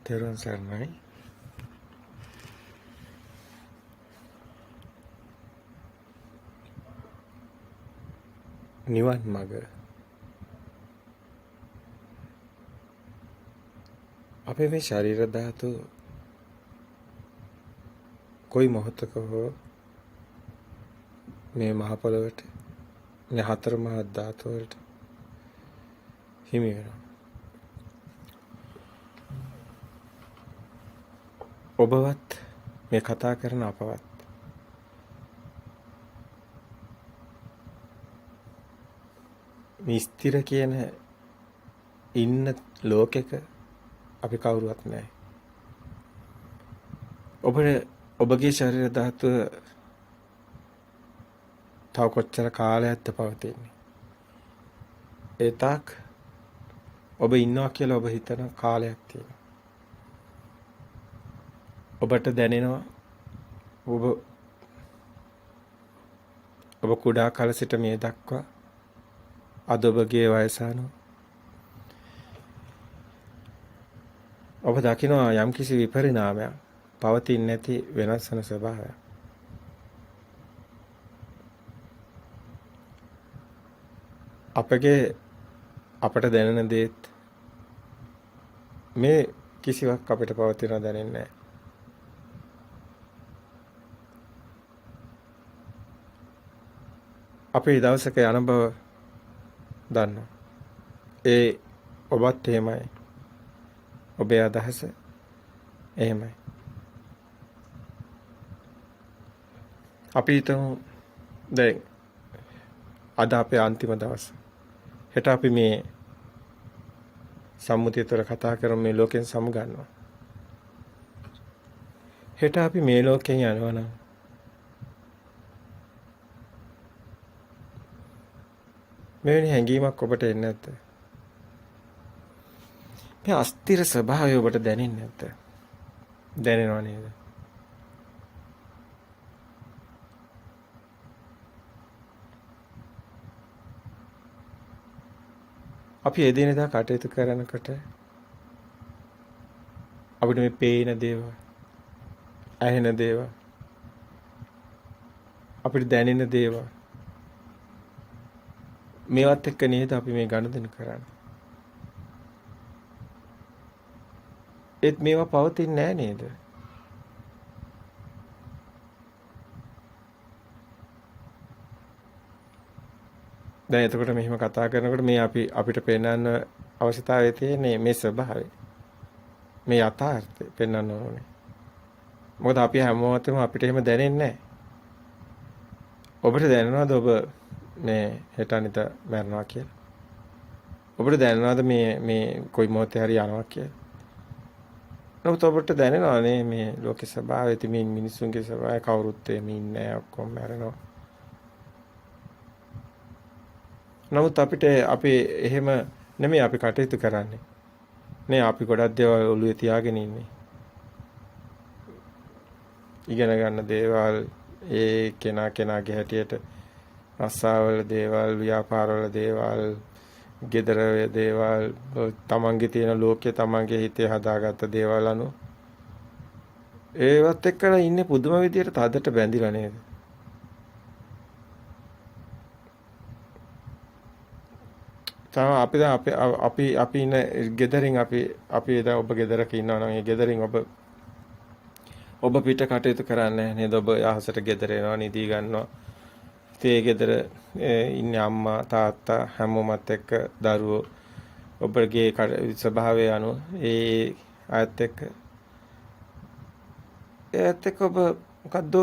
තෙරුවන් සරණයි. නිවන් මඟ අපේ මේ ශරීර ධාතු කොයි මොහොතක හෝ මේ මහ පොළොවට මේ හතර මහා ධාතු වලට හිමි වෙනවා. ඔබවත් මේ කතා කරන අපවත් මේ ස්ථිර කියන ඉන්න ලෝකෙක අපි කවුරුවත් නැහැ. ඔබගේ ශරීර ධාතුව තව කොච්චර කාලයක්ද පවතින්නේ? ඒ තාක් ඔබ ඉන්නවා කියලා ඔබ හිතන කාලයක් තියෙනවා. ඔබට දැනෙනවා ඔබ කුඩා කාල සිට මේ දක්වා අද ඔබගේ වයස අනුව ඔබ දකිනවා යම්කිසි විපරිණාමයක් පවතින්නේ නැති වෙනස් වෙන ස්වභාවයක්. අපට දැනෙන දේත් මේ කිසිවක් අපිට පවතින දැනෙන්නේ නැහැ. අපි දවසක යන බව දන්නවා. ඒ ඔබත් එහෙමයි. ඔබේ අදහස එහෙමයි. අපි හිතමු දැන් අද අපේ අන්තිම දවස. හෙට අපි මේ සම්මුතිය තුළ කතා කරමු මේ ලෝකෙන් සමුගන්නවා. හෙට අපි මේ ලෝකෙන් යනවා නම් මෙවැනි හැඟීමක් ඔබට එන්නේ නැද්ද? මේ අස්තිර ස්වභාවය ඔබට දැනෙන්නේ නැද්ද? දැනෙනව නේද? අපි එදිනෙදා කටයුතු කරනකොට අපිට මේ පේන දේවල්, ඇහෙන දේවල්, අපිට දැනෙන දේවල් මේවත් එක්ක නේද අපි මේ ගනුදෙනු කරන්නේ. ඒත් මේවා පවතින්නේ නැහැ නේද? දැන් එතකොට මෙහිම කතා කරනකොට මේ අපිට පෙන්වන්න අවශ්‍යතාවය තියෙන්නේ මේ ස්වභාවය. මේ යථාර්ථය පෙන්වන්න ඕනේ. මොකද අපි හැම මොහොතෙම අපිට එහෙම දැනෙන්නේ නැහැ. ඔබට දැනෙනවද ඔබ මේ හෙට අනිත මරනවා කියලා? ඔබට දැනෙනවද මේ කොයි මොහොතේ හරි යනවා කියලා? නමුත් ඔබට දැනෙනවනේ මේ ලෝකේ ස්වභාවය, තිමින් මිනිසුන්ගේ ස්වභාවය කවුරුත් එමේ ඉන්නේ නැහැ, ඔක්කොම මරනවා. නමුත් අපි එහෙම නෙමෙයි අපි කටයුතු කරන්නේ. නේ අපි ගොඩක් දේවල් ඔළුවේ තියාගෙන ඉන්නේ. ඉගෙන ගන්න දේවල් ඒ කෙනාගේ හැටියට රස්සාවල දේවල්, ව්‍යාපාරවල දේවල්, ගෙදර දේවල්, තමන්ගේ තියෙන ලෝකයේ තමන්ගේ හිතේ හදාගත්ත දේවල් අනුව ඒවත් එක්කලා ඉන්නේ පුදුම විදියට තදට බැඳිලා නේද? අපි ඉන්න ගෙදරින් අපි දැන් ඔබ ගෙදරක ඉන්නවා නම් ඒ ගෙදරින් ඔබ පිට කටයුතු කරන්නේ නේද? ඔබ අහසට ගෙදර එනවා, නිදි ගන්නවා. ඒ ගෙදර ඉන්නේ අම්මා තාත්තා හැමෝමත් එක්ක දරුවෝ ඔබගේ ස්වභාවය අනුව ඒත් එක්ක ඔබ මොකද්ද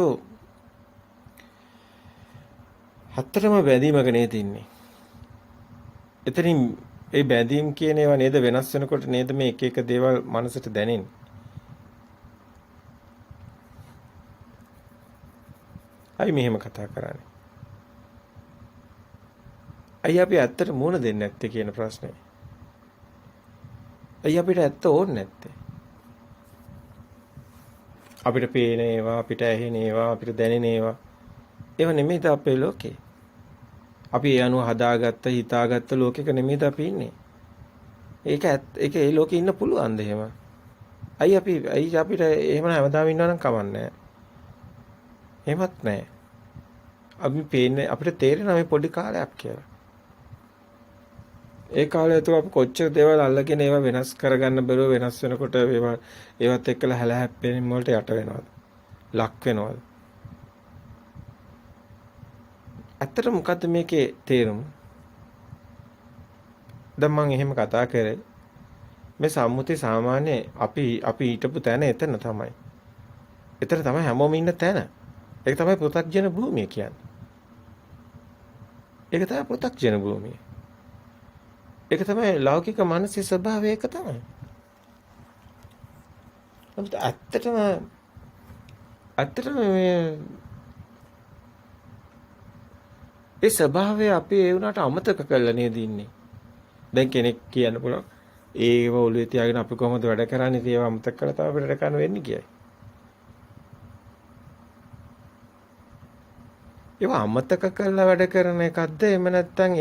හතරම බැඳීමක නේද ඉන්නේ? එතනින් ඒ බැඳීම් කියන ඒවා නේද වෙනස් වෙනකොට නේද මේ එක දේවල් මනසට දැනෙන්නේ? අයි මෙහෙම කතා කරන්නේ. අයි අපි ඇත්තට මුණ දෙන්නේ නැත්තේ කියන ප්‍රශ්නේ. අයි අපිට ඇත්ත ඕනේ නැත්තේ. අපිට පේන ඒවා, අපිට ඇහෙන ඒවා, අපිට දැනෙන ඒවා ඒව නෙමෙයිද අපේ ලෝකේ. අපි ඒ අනුව හදාගත්ත, හිතාගත්ත ලෝකෙක නෙමෙයිද අපි ඉන්නේ. ඒක ඒ ලෝකේ ඉන්න පුළුවන්ද එහෙම? ඇයි අපිට එහෙම හැමදාම ඉන්නවා නම් කමන්නේ නැහැ. එහෙමත් නැහැ. අපි පේන්නේ අපිට තේරෙනවා මේ පොඩි කාලයක් කියලා. ඒ කාලය තුළ අපි කොච්චර දේවල් අල්ලගෙන ඒවා වෙනස් කරගන්න බැරුව වෙනස් වෙනකොට ඒවත් එක්කලා හැල හැප්පෙන වලට යට වෙනවද? ලක් වෙනවද? ඇත්තට මොකද්ද මේකේ තේරුම? දැන් මම එහෙම කතා කරේ මේ සම්මුති සාමාන්‍ය අපි හිටපු තැන එතන තමයි. එතන තමයි හැමෝම ඉන්න තැන. ඒක තමයි පෘථග්ජන භූමිය කියන්නේ. ඒක තමයි පෘථග්ජන භූමිය. ඒක තමයි ලෞකික මානසික ස්වභාවය ඒක තමයි. නමුත් ඇත්තටම ඒ ස්වභාවය අපි ඒ වුණාට අමතක කරලා නේද ඉන්නේ. දැන් කෙනෙක් කියන්න පුළුවන් ඒව ඔළුවේ තියාගෙන අපි කොහොමද වැඩ කරන්නේ ඒව අමතක කරලා තමයි අපිට වැඩ කරන්න වෙන්නේ කියයි. ඒව අමතක කරලා වැඩ කරන එකක්ද එහෙම නැත්නම්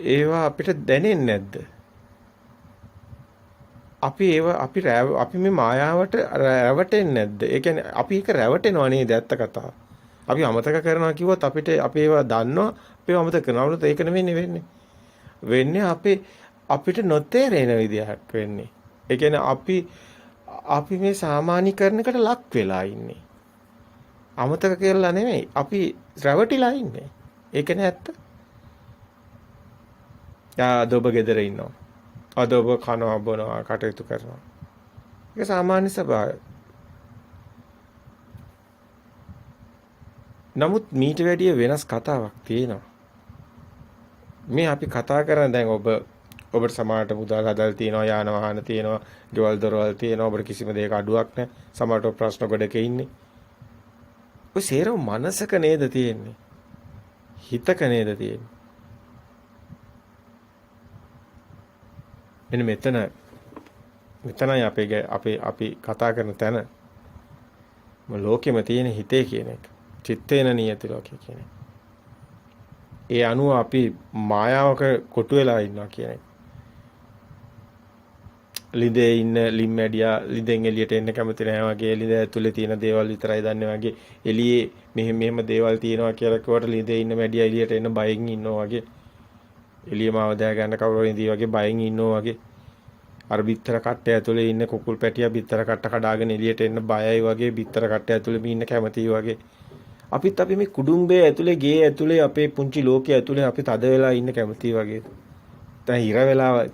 ඒවා අපිට දැනෙන්නේ නැද්ද? අපි මේ මායාවට රැවටෙන්නේ නැද්ද? ඒ කියන්නේ අපි ඒක රැවටෙනවා නේද ඇත්ත කතාව. අපි අමතක කරනවා කිව්වොත් අපිට අපි ඒවා දන්නවා අපේව අමතක කරනවා. නමුත් ඒක නෙවෙයි වෙන්නේ. වෙන්නේ අපිට නොතේරෙන විදිහක් වෙන්නේ. ඒ කියන්නේ අපි මේ සාමාන්‍යකරණයකට ලක් වෙලා ඉන්නේ. අමතක කියලා නෙමෙයි. අපි රැවටිලා ඉන්නේ. ඒකනේ ඇත්ත. අද ඔබ ගෙදර ඉන්නවා. අද ඔබ කනවා බොනවා කටයුතු කරනවා. ඒක සාමාන්‍ය ස්වභාවය. නමුත් මීට වැඩිය වෙනස් කතාවක් තියෙනවා. මේ අපි කතා කරන දැන් ඔබට සමාජයට මුදල් හදලා තියෙනවා යාන වාහන තියෙනවා ගෙවල් දොරවල් තියෙනවා ඔබට කිසිම දෙයක අඩුවක් නැහැ සමහරට ප්‍රශ්න ගොඩක ඉන්නේ ඔය සේරම මනසක නේද තියෙන්නේ හිතක නේද තියෙන්නේ මෙන්න මෙතනයි අපි කතා කරන තැන ලෝකෙම තියෙන හිතේ කියන එක චිත්තේන නියති ලෝකේ කියන එක ඒ අනුව අපි මායාවක කොටු වෙලා ඉන්නවා කියන එක. ලිඳේ ඉන්න ලිම්මැඩියා ලිඳෙන් එළියට එන්න කැමති නැහැ වගේ ලිඳ ඇතුලේ තියෙන දේවල් විතරයි දන්නේ වගේ එළියේ මෙහෙම දේවල් තියෙනවා කියලා කිව්වට ලිඳේ ඉන්න මැඩියා එළියට එන්න බයෙන් ඉන්නවා වගේ එළියම අවදා ගන්න කවුරු ඉඳී වගේ බයෙන් ඉන්නවා වගේ අර බිත්තර කට්ටය ඇතුලේ ඉන්න කුකුල් පැටියා බිත්තර කට්ට කඩාගෙන එළියට එන්න බයයි වගේ බිත්තර කට්ටය ඇතුලේ ඉන්න කැමතියි වගේ අපි මේ කුඩුම්බේ ඇතුලේ ගේ ඇතුලේ අපේ පුංචි ලෝකයේ ඇතුලේ අපි තද වෙලා ඉන්න කැමතියි වගේ. දැන් හිර වෙලා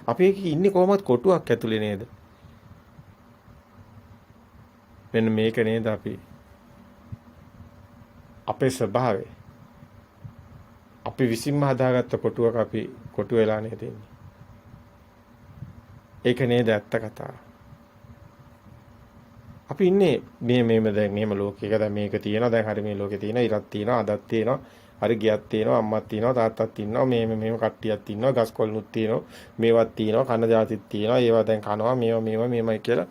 අපි ඉන්නේ කොහොමද කොටුවක් ඇතුලේ නේද? මෙන්න මේක නේද අපේ ස්වභාවය. අපි විසින්ම හදාගත්ත කොටුවක අපි කොටු වෙලා නේද ඉන්නේ. ඒක නේද ඇත්ත කතාව. අපි ඉන්නේ මෙහෙම ලෝකයක දැන් මේක තියෙනවා දැන් හරි මේ ලෝකේ තියෙනවා ඉරක් තියෙනවා අදක් තියෙනවා හරි ගියක් තියෙනවා අම්මක් තියෙනවා තාත්තක් ඉන්නවා මෙහෙම කට්ටියක් ඉන්නවා ගස් කොළනුත් තියෙනවා මේවත් තියෙනවා කන જાතිත් තියෙනවා ඒවා දැන් කනවා මේවයි කියලා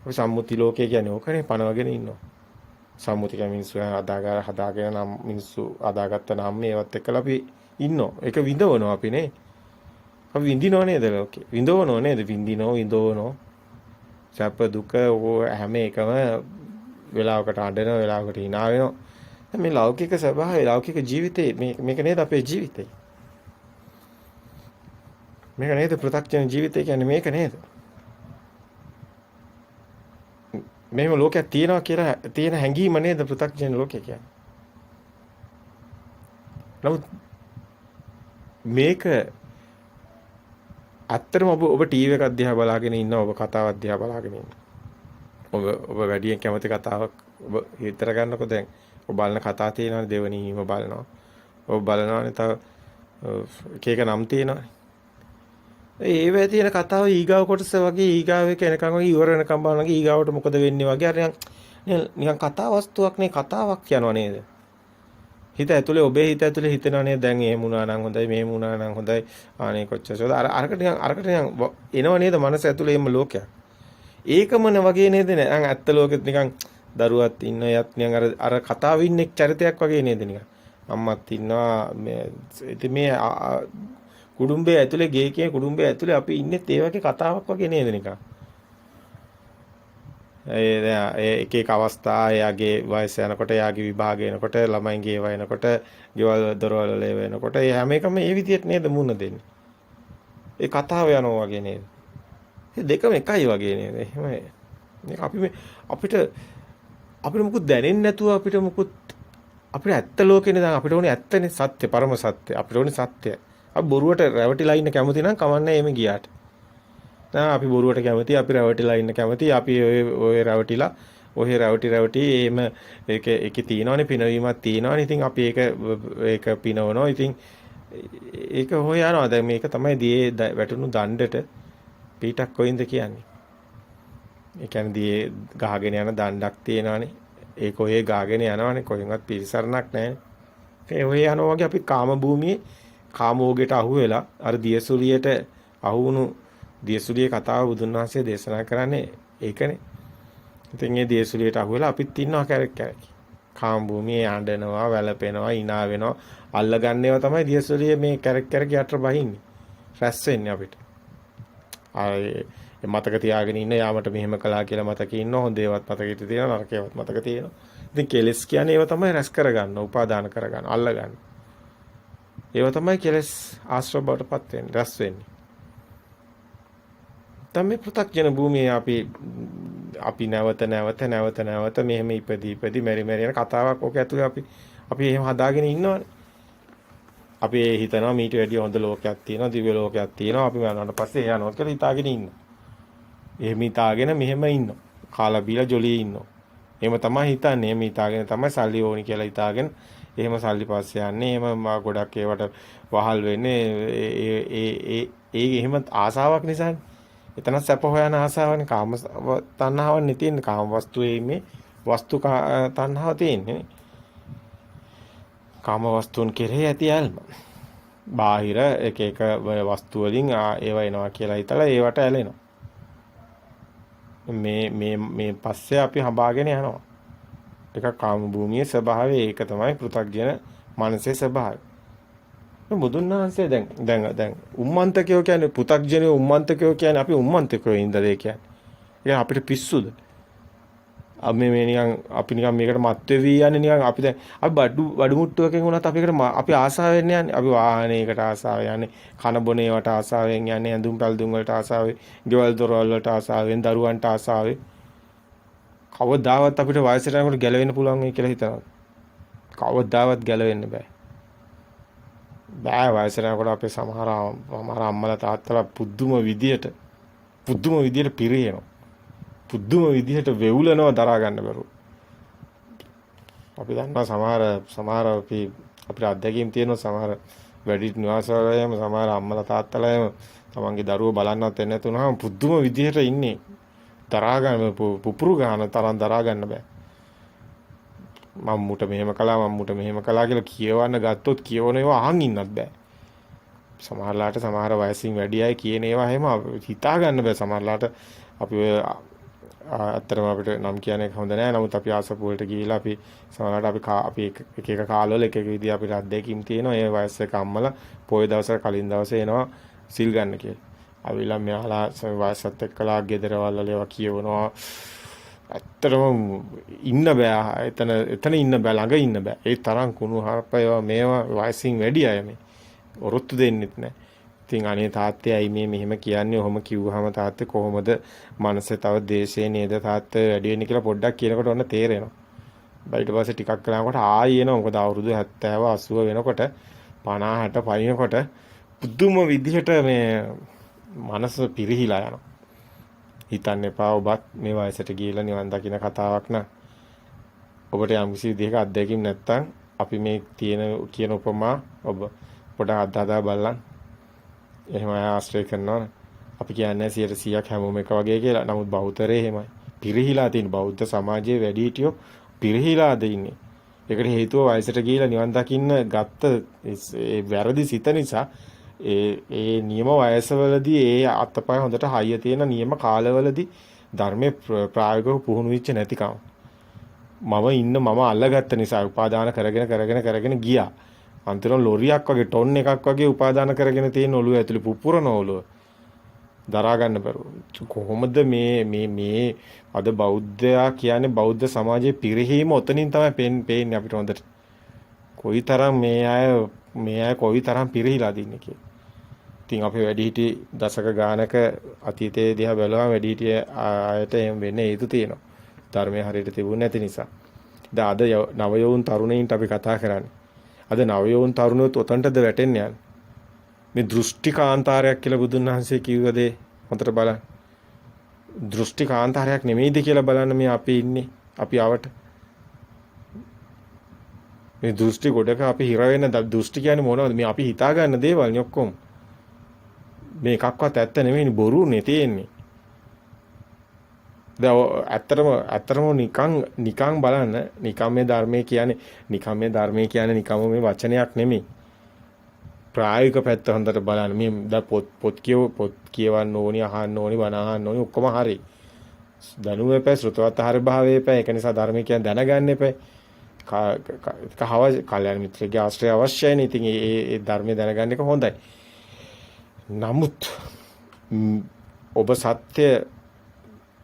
අපි සම්මුති ලෝකය කියන්නේ ඕකනේ පනවගෙන ඉන්නවා සම්මුතික මිනිස්සු හදාගෙන නම් මිනිස්සු හදාගත්ත නම් මේවත් එක්කලා අපි ඉන්නවා ඒක විඳවනවා අපි නේ අපි විඳිනව නේද ලෝකේ විඳවනව නේද විඳිනව සැප දුක හැම එකම වෙලාවකට අඬනවා වෙලාවකට hina වෙනවා. මේ ලෞකික ස්වභාවය ලෞකික ජීවිතේ මේක නේද අපේ ජීවිතේ. මේක නේද පෘථග්ජන ජීවිතය කියන්නේ මේක නේද? මේව ලෝකයක් තියෙනවා කියලා තියෙන හැඟීම නේද පෘථග්ජන ලෝකය කියන්නේ. නමුත් මේක ඇත්තටම ඔබ ටීවී එකක් දිහා බලාගෙන ඉන්නවා ඔබ කතාවක් දිහා බලාගෙන ඉන්නවා ඔබ වැඩියෙන් කැමති කතාවක් ඔබ හිතර ගන්නකො දැන් ඔබ බලන කතා තියෙනවානේ දෙවනීම බලනවා ඔබ බලනවානේ තව එක නම් තියෙනවානේ ඒවේ තියෙන කතාව ඊගාව කොටස වගේ ඊගාවේ කෙනකන් වගේ ඉවර වෙනකම් බලනවා ඊගාවට මොකද වෙන්නේ වගේ අර නිකන් කතා වස්තුවක් නේ කතාවක් කියනවා නේද හිත ඇතුලේ ඔබේ හිත ඇතුලේ හිතනවා නේද දැන් එහෙම වුණා නම් හොඳයි මෙහෙම වුණා නම් හොඳයි අනේ කොච්චරද අරකට නිකන් එනවා නේද මනස ඇතුලේ එම ලෝකයක් ඒකමන වගේ නේද නෑ ඇත්ත ලෝකෙත් නිකන් දරුවත් ඉන්න යත් නිකන් අර කතාවේ ඉන්න චරිතයක් වගේ නේද නිකන් අම්මත් ඉන්නවා මේ කුඩුම්බේ ඇතුලේ ගේ කිය කුඩුම්බේ ඇතුලේ අපි ඉන්නේ ඒ වගේ කතාවක් වගේ නේද නිකන් ඒ එක එක අවස්ථා එයාගේ වයස යනකොට එයාගේ විභාග එනකොට ළමයින්ගේ ඒවා එනකොට ගෙවල් දොරවල් වල වෙනකොට ඒ හැම එකම මේ විදියට නේද මුණ දෙන්නේ. ඒ කතාව යනවා වගේ නේද? ඒ දෙකම එකයි වගේ නේද? එහෙම අපි අපිට අපිට මුකුත් දැනෙන්නේ නැතුව අපිට මුකුත් අපිට ඇත්ත ලෝකේනේ දැන් අපිට ඕනේ ඇත්තනේ සත්‍ය පරම සත්‍ය. අපිට ඕනේ සත්‍ය. අපි බොරුවට රැවටිලා ඉන්න කැමති නම් කමන්නේ එමෙ ගියාට. අපි බොරුවට කැමති, අපි රැවටිලා ඉන්න කැමති, අපි ඔය රැවටිලා, ඔය රැවටි එහෙම ඒකේ තියෙනවනේ පිනවීමක් තියෙනවනේ. ඉතින් අපි ඒක පිනවනවා. ඉතින් ඒක හොය යනවා. දැන් මේක තමයි දියේ වැටුණු දණ්ඩට පීටක් කොයින්ද කියන්නේ. ඒ කියන්නේ දියේ ගහගෙන යන දණ්ඩක් තියෙනවනේ. ඒක ඔය ගාගෙන යනවනේ. කොහෙන්වත් පිළිසරණක් නැහැ. ඒ ඔය යනවා වගේ අපි කාම භූමියේ කාමෝගයට අහු වෙලා අර දියසුලියට අහු වුණු දියසුලියේ කතාව බුදුන් වහන්සේ දේශනා කරන්නේ ඒකනේ. ඉතින් මේ දියසුලියට අහු වෙලා අපිත් ඉන්නවා කැරක් කැරක්. කාම භූමියේ ආඬනවා, වැළපෙනවා, hina වෙනවා, අල්ලගන්නේව තමයි දියසුලියේ මේ කැරක් කැරක් යට බහින්නේ. රැස් වෙන්නේ අපිට. ආයේ මතක තියාගෙන ඉන්න යාමට මෙහෙම කළා කියලා මතකේ ඉන්න හොඳ ඒවත් මතකෙට තියෙනවා, නරක ඒවත් මතක තියෙනවා. ඉතින් කෙලස් කියන්නේ ඒව තමයි රැස් කරගන්න, උපාදාන කරගන්න, අල්ලගන්න. ඒව තමයි කෙලස් ආශ්‍රව බවටපත් වෙන්නේ, රැස් වෙන්නේ. තමයි පෘථග්ජන භූමියේ අපි නැවත මෙහෙම ඉපදී මෙරි යන කතාවක් ඕක ඇතුලේ අපි එහෙම හදාගෙන ඉන්නවනේ. අපි හිතනවා මීට වැඩිය හොඳ ලෝකයක් තියෙනවා, දිව්‍ය ලෝකයක් තියෙනවා. අපි යනවාට පස්සේ යනවා කියලා හිතාගෙන ඉන්නවා. එහෙම හිතාගෙන මෙහෙම ඉන්නවා. කාලා බීලා ජොලියේ ඉන්නවා. එහෙම තමයි හිතන්නේ. එහෙම හිතාගෙන තමයි සල්ලි ඕනි කියලා හිතාගෙන එහෙම සල්ලි පස්සේ යන්නේ. එහෙම ගොඩක් ඒවට වහල් වෙන්නේ. ඒ එහෙම ආසාවක් නිසානේ. එතන සැප හොයන ආසාවනේ කාම තණ්හාවක් තියෙන්නේ. කාම වස්තුවේ මේ වස්තු තණ්හාව තියෙන්නේ. කාම වස්තුන් කෙරෙහි ඇති ඇල්ම. බාහිර එක වස්තු වලින් ඒව එනවා කියලා හිතලා ඒවට ඇලෙනවා. මේ පස්සේ අපි හඹාගෙන යනවා. ඒක කාම භූමියේ ස්වභාවය. ඒක තමයි පෘථග්ජන මනසේ ස්වභාවය. බුදුන් වහන්සේ දැන් උම්මන්තකයෝ කියන්නේ පෘථග්ජනයෝ උම්මන්තකයෝ කියන්නේ අපි උම්මන්තකයෝ ඉඳලා කියන්නේ. ඒ අපිට පිස්සුද? අපි නිකන් මේකට මත් වෙවි යන්නේ නිකන් අපි දැන් අපි බඩු මුට්ටුවකින් වුණත් අපි ආසාව වෙන්නේ යන්නේ. අපි වාහනයකට ආසාව යන්නේ, කන බොන ඒවට ආසාවෙන් යන්නේ, ඇඳුම් පැළඳුම් වලට ආසාවෙන්, ගෙවල් දොරවල් වලට ආසාවෙන්, දරුවන්ට ආසාවෙන්. කවදාවත් අපිට වයසට යනකොට ගැලවෙන්න පුළුවන් වෙයි කියලා හිතනවා. කවදාවත් ගැලවෙන්න බෑ. වයසට යනකොට අපේ සමහර අම්මලා තාත්තලා පුදුම විදියට පිරියනවා. පුදුම විදිහට වෙවුලනවා දරා ගන්න බැරුව. අපි දන්නවා සමහර අපිට අත්දැකීම් තියෙනවා සමහර වැඩි නිවාසවලම සමහර අම්මලා තාත්තලාම තමන්ගේ දරුවෝ බලන්නවත් එන්නේ නැතුනහම පුදුම විදිහට ඉන්නේ. දරා ගන්න පුපුරු ගන්න තරම් දරා ගන්න බෑ. මම්මුට මෙහෙම කළා කියලා කියවන්න ගත්තොත් කියවන ඒවා අහන් ඉන්නත් බෑ. සමහර වයසින් වැඩි අය කියන ඒවා එහෙම හිතා ගන්න බෑ. සමහරලාට අපි අත්‍තරම අපිට නම් කියන්නේ හොඳ නෑ. නමුත් අපි ආසපුවලට ගිහිලා අපි සමහරවිට අපි එක කාලවල එක විදිහ අපිට අත්දැකීම් තියෙනවා. ඒ වයස් එක අම්මලා පොය දවසට කලින් දවසේ එනවා සිල් ගන්න කියලා. අවිලා මෙයාලා වයසත් එක්කලා ගෙදරවල ඒවා කියවනවා. ඇත්තටම ඉන්න බෑ. එතන ඉන්න බෑ. ළඟ ඉන්න බෑ. ඒ තරම් කුණු හරපේවා මේවා වයසින් වැඩි අය මේ. ඔරොත්තු දෙන්නෙත් නෑ. ඉතින් අනේ තාත්තේ ඇයි මේ මෙහෙම කියන්නේ? ඔහොම කිව්වහම තාත්තේ කොහොමද මනසේ තව දේශේ නේද තාත්තේ වැඩි වෙන්නේ කියලා පොඩ්ඩක් කියනකොට ඔන්න තේරෙනවා. ඊට පස්සේ ටිකක් කලනකොට ආයි එනවා. මොකද අවුරුදු 70 80 වෙනකොට 50 60 පයින්නකොට පුදුම විදිහට මේ මනස පිරිහිලා යනවා. හිතන්න එපා ඔබත් මේ වයසට ගිහිල්ලා නිවන් දකින්න කතාවක් න ะ. ඔබට යම්කිසි විදිහක අත්දැකීම් නැත්තම් අපි මේ කියන උපමා ඔබ පොඩක් අත්දැකලා බලන්න. එහෙම ආශ්‍රය කරනවා. අපි කියන්නේ 100%ක් හැමෝම එක වගේ කියලා. නමුත් බෞද්ධරේ එහෙමයි. පිරිහිලා තියෙන බෞද්ධ සමාජයේ වැඩිහිටියෝ පිරිහිලාද ඉන්නේ. ඒකට හේතුව වයසට ගිහිලා නිවන් දකින්න ගත්ත ඒ වැරදි සිත නිසා ඒ නියම වයසවලදී ඒ අත්පය හොඳට හයිය තියෙන නියම කාලවලදී ධර්මයේ ප්‍රායෝගිකව පුහුණු වෙච්ච නැතිකම. මම අල්ලගත්ත නිසා උපාදාන කරගෙන ගියා. අන්තිම ලොරියක් වගේ ටොන් එකක් වගේ උපාදාන කරගෙන තියෙන ඔළුව ඇතුලේ පුපුරන ඔළුව. දරා ගන්න බැරුව. කොහොමද මේ අද බෞද්ධයා කියන්නේ බෞද්ධ සමාජයේ පිරිහීම ඔතනින් තමයි පේන්නේ අපිට හොඳට. කොයිතරම් මේ අය කොයිතරම් පිරිහිලාද ඉන්නේ කියලා. ඉතින් අපි වැඩිහිටි දශක ගානක අතීතයේ දිහා බැලුවම වැඩිහිටි අයට එහෙම වෙන්න හේතු තියෙනවා. ධර්මයේ හරියට තිබුණ නැති නිසා. දැන් අද නවයෝන් තරුණයින්ට අපි කතා කරන්නේ. අද නවයෝන් තරුණයොත් ඔතනටද වැටෙන්නේ යන්නේ. මේ දෘෂ්ටි කාන්තාරයක් කියලා බුදුන් වහන්සේ කිව්ව දේ හොඳට බලන්න. දෘෂ්ටි කාන්තාරයක් නෙමෙයිද කියලා බලන්න මේ අපි ඉන්නේ. අපි ආවට මේ දෘෂ්ටි ගොඩක අපි හිර වෙන දෘෂ්ටි කියන්නේ මොනවද? මේ අපි හිතා ගන්න දේවල් නේ ඔක්කොම. මේ එකක්වත් ඇත්ත නෙමෙයි බොරුනේ තියෙන්නේ. දැන් ඇත්තටම නිකන් බලන්න නිකම් මේ ධර්මයේ කියන්නේ නිකම් මේ වචනයක් නෙමෙයි. ප්‍රායෝගික පැත්ත හොඳට බලන්න. මේ දැන් පොත් කියවන්න ඕනි, අහන්න ඕනි, බණ අහන්න ඕනි ඔක්කොම හරි. දැනුම එපා, ශ්‍රුතවත් ආහාර භාවය එපා. ඒක නිසා ධර්මය කියන්නේ දැනගන්න එපා. කල්‍යාණ මිත්‍රගේ ආශ්‍රය අවශ්‍යයි නේ. ඉතින් ඒ ධර්මය දැනගන්න එක හොඳයි. නමුත් ඔබ සත්‍ය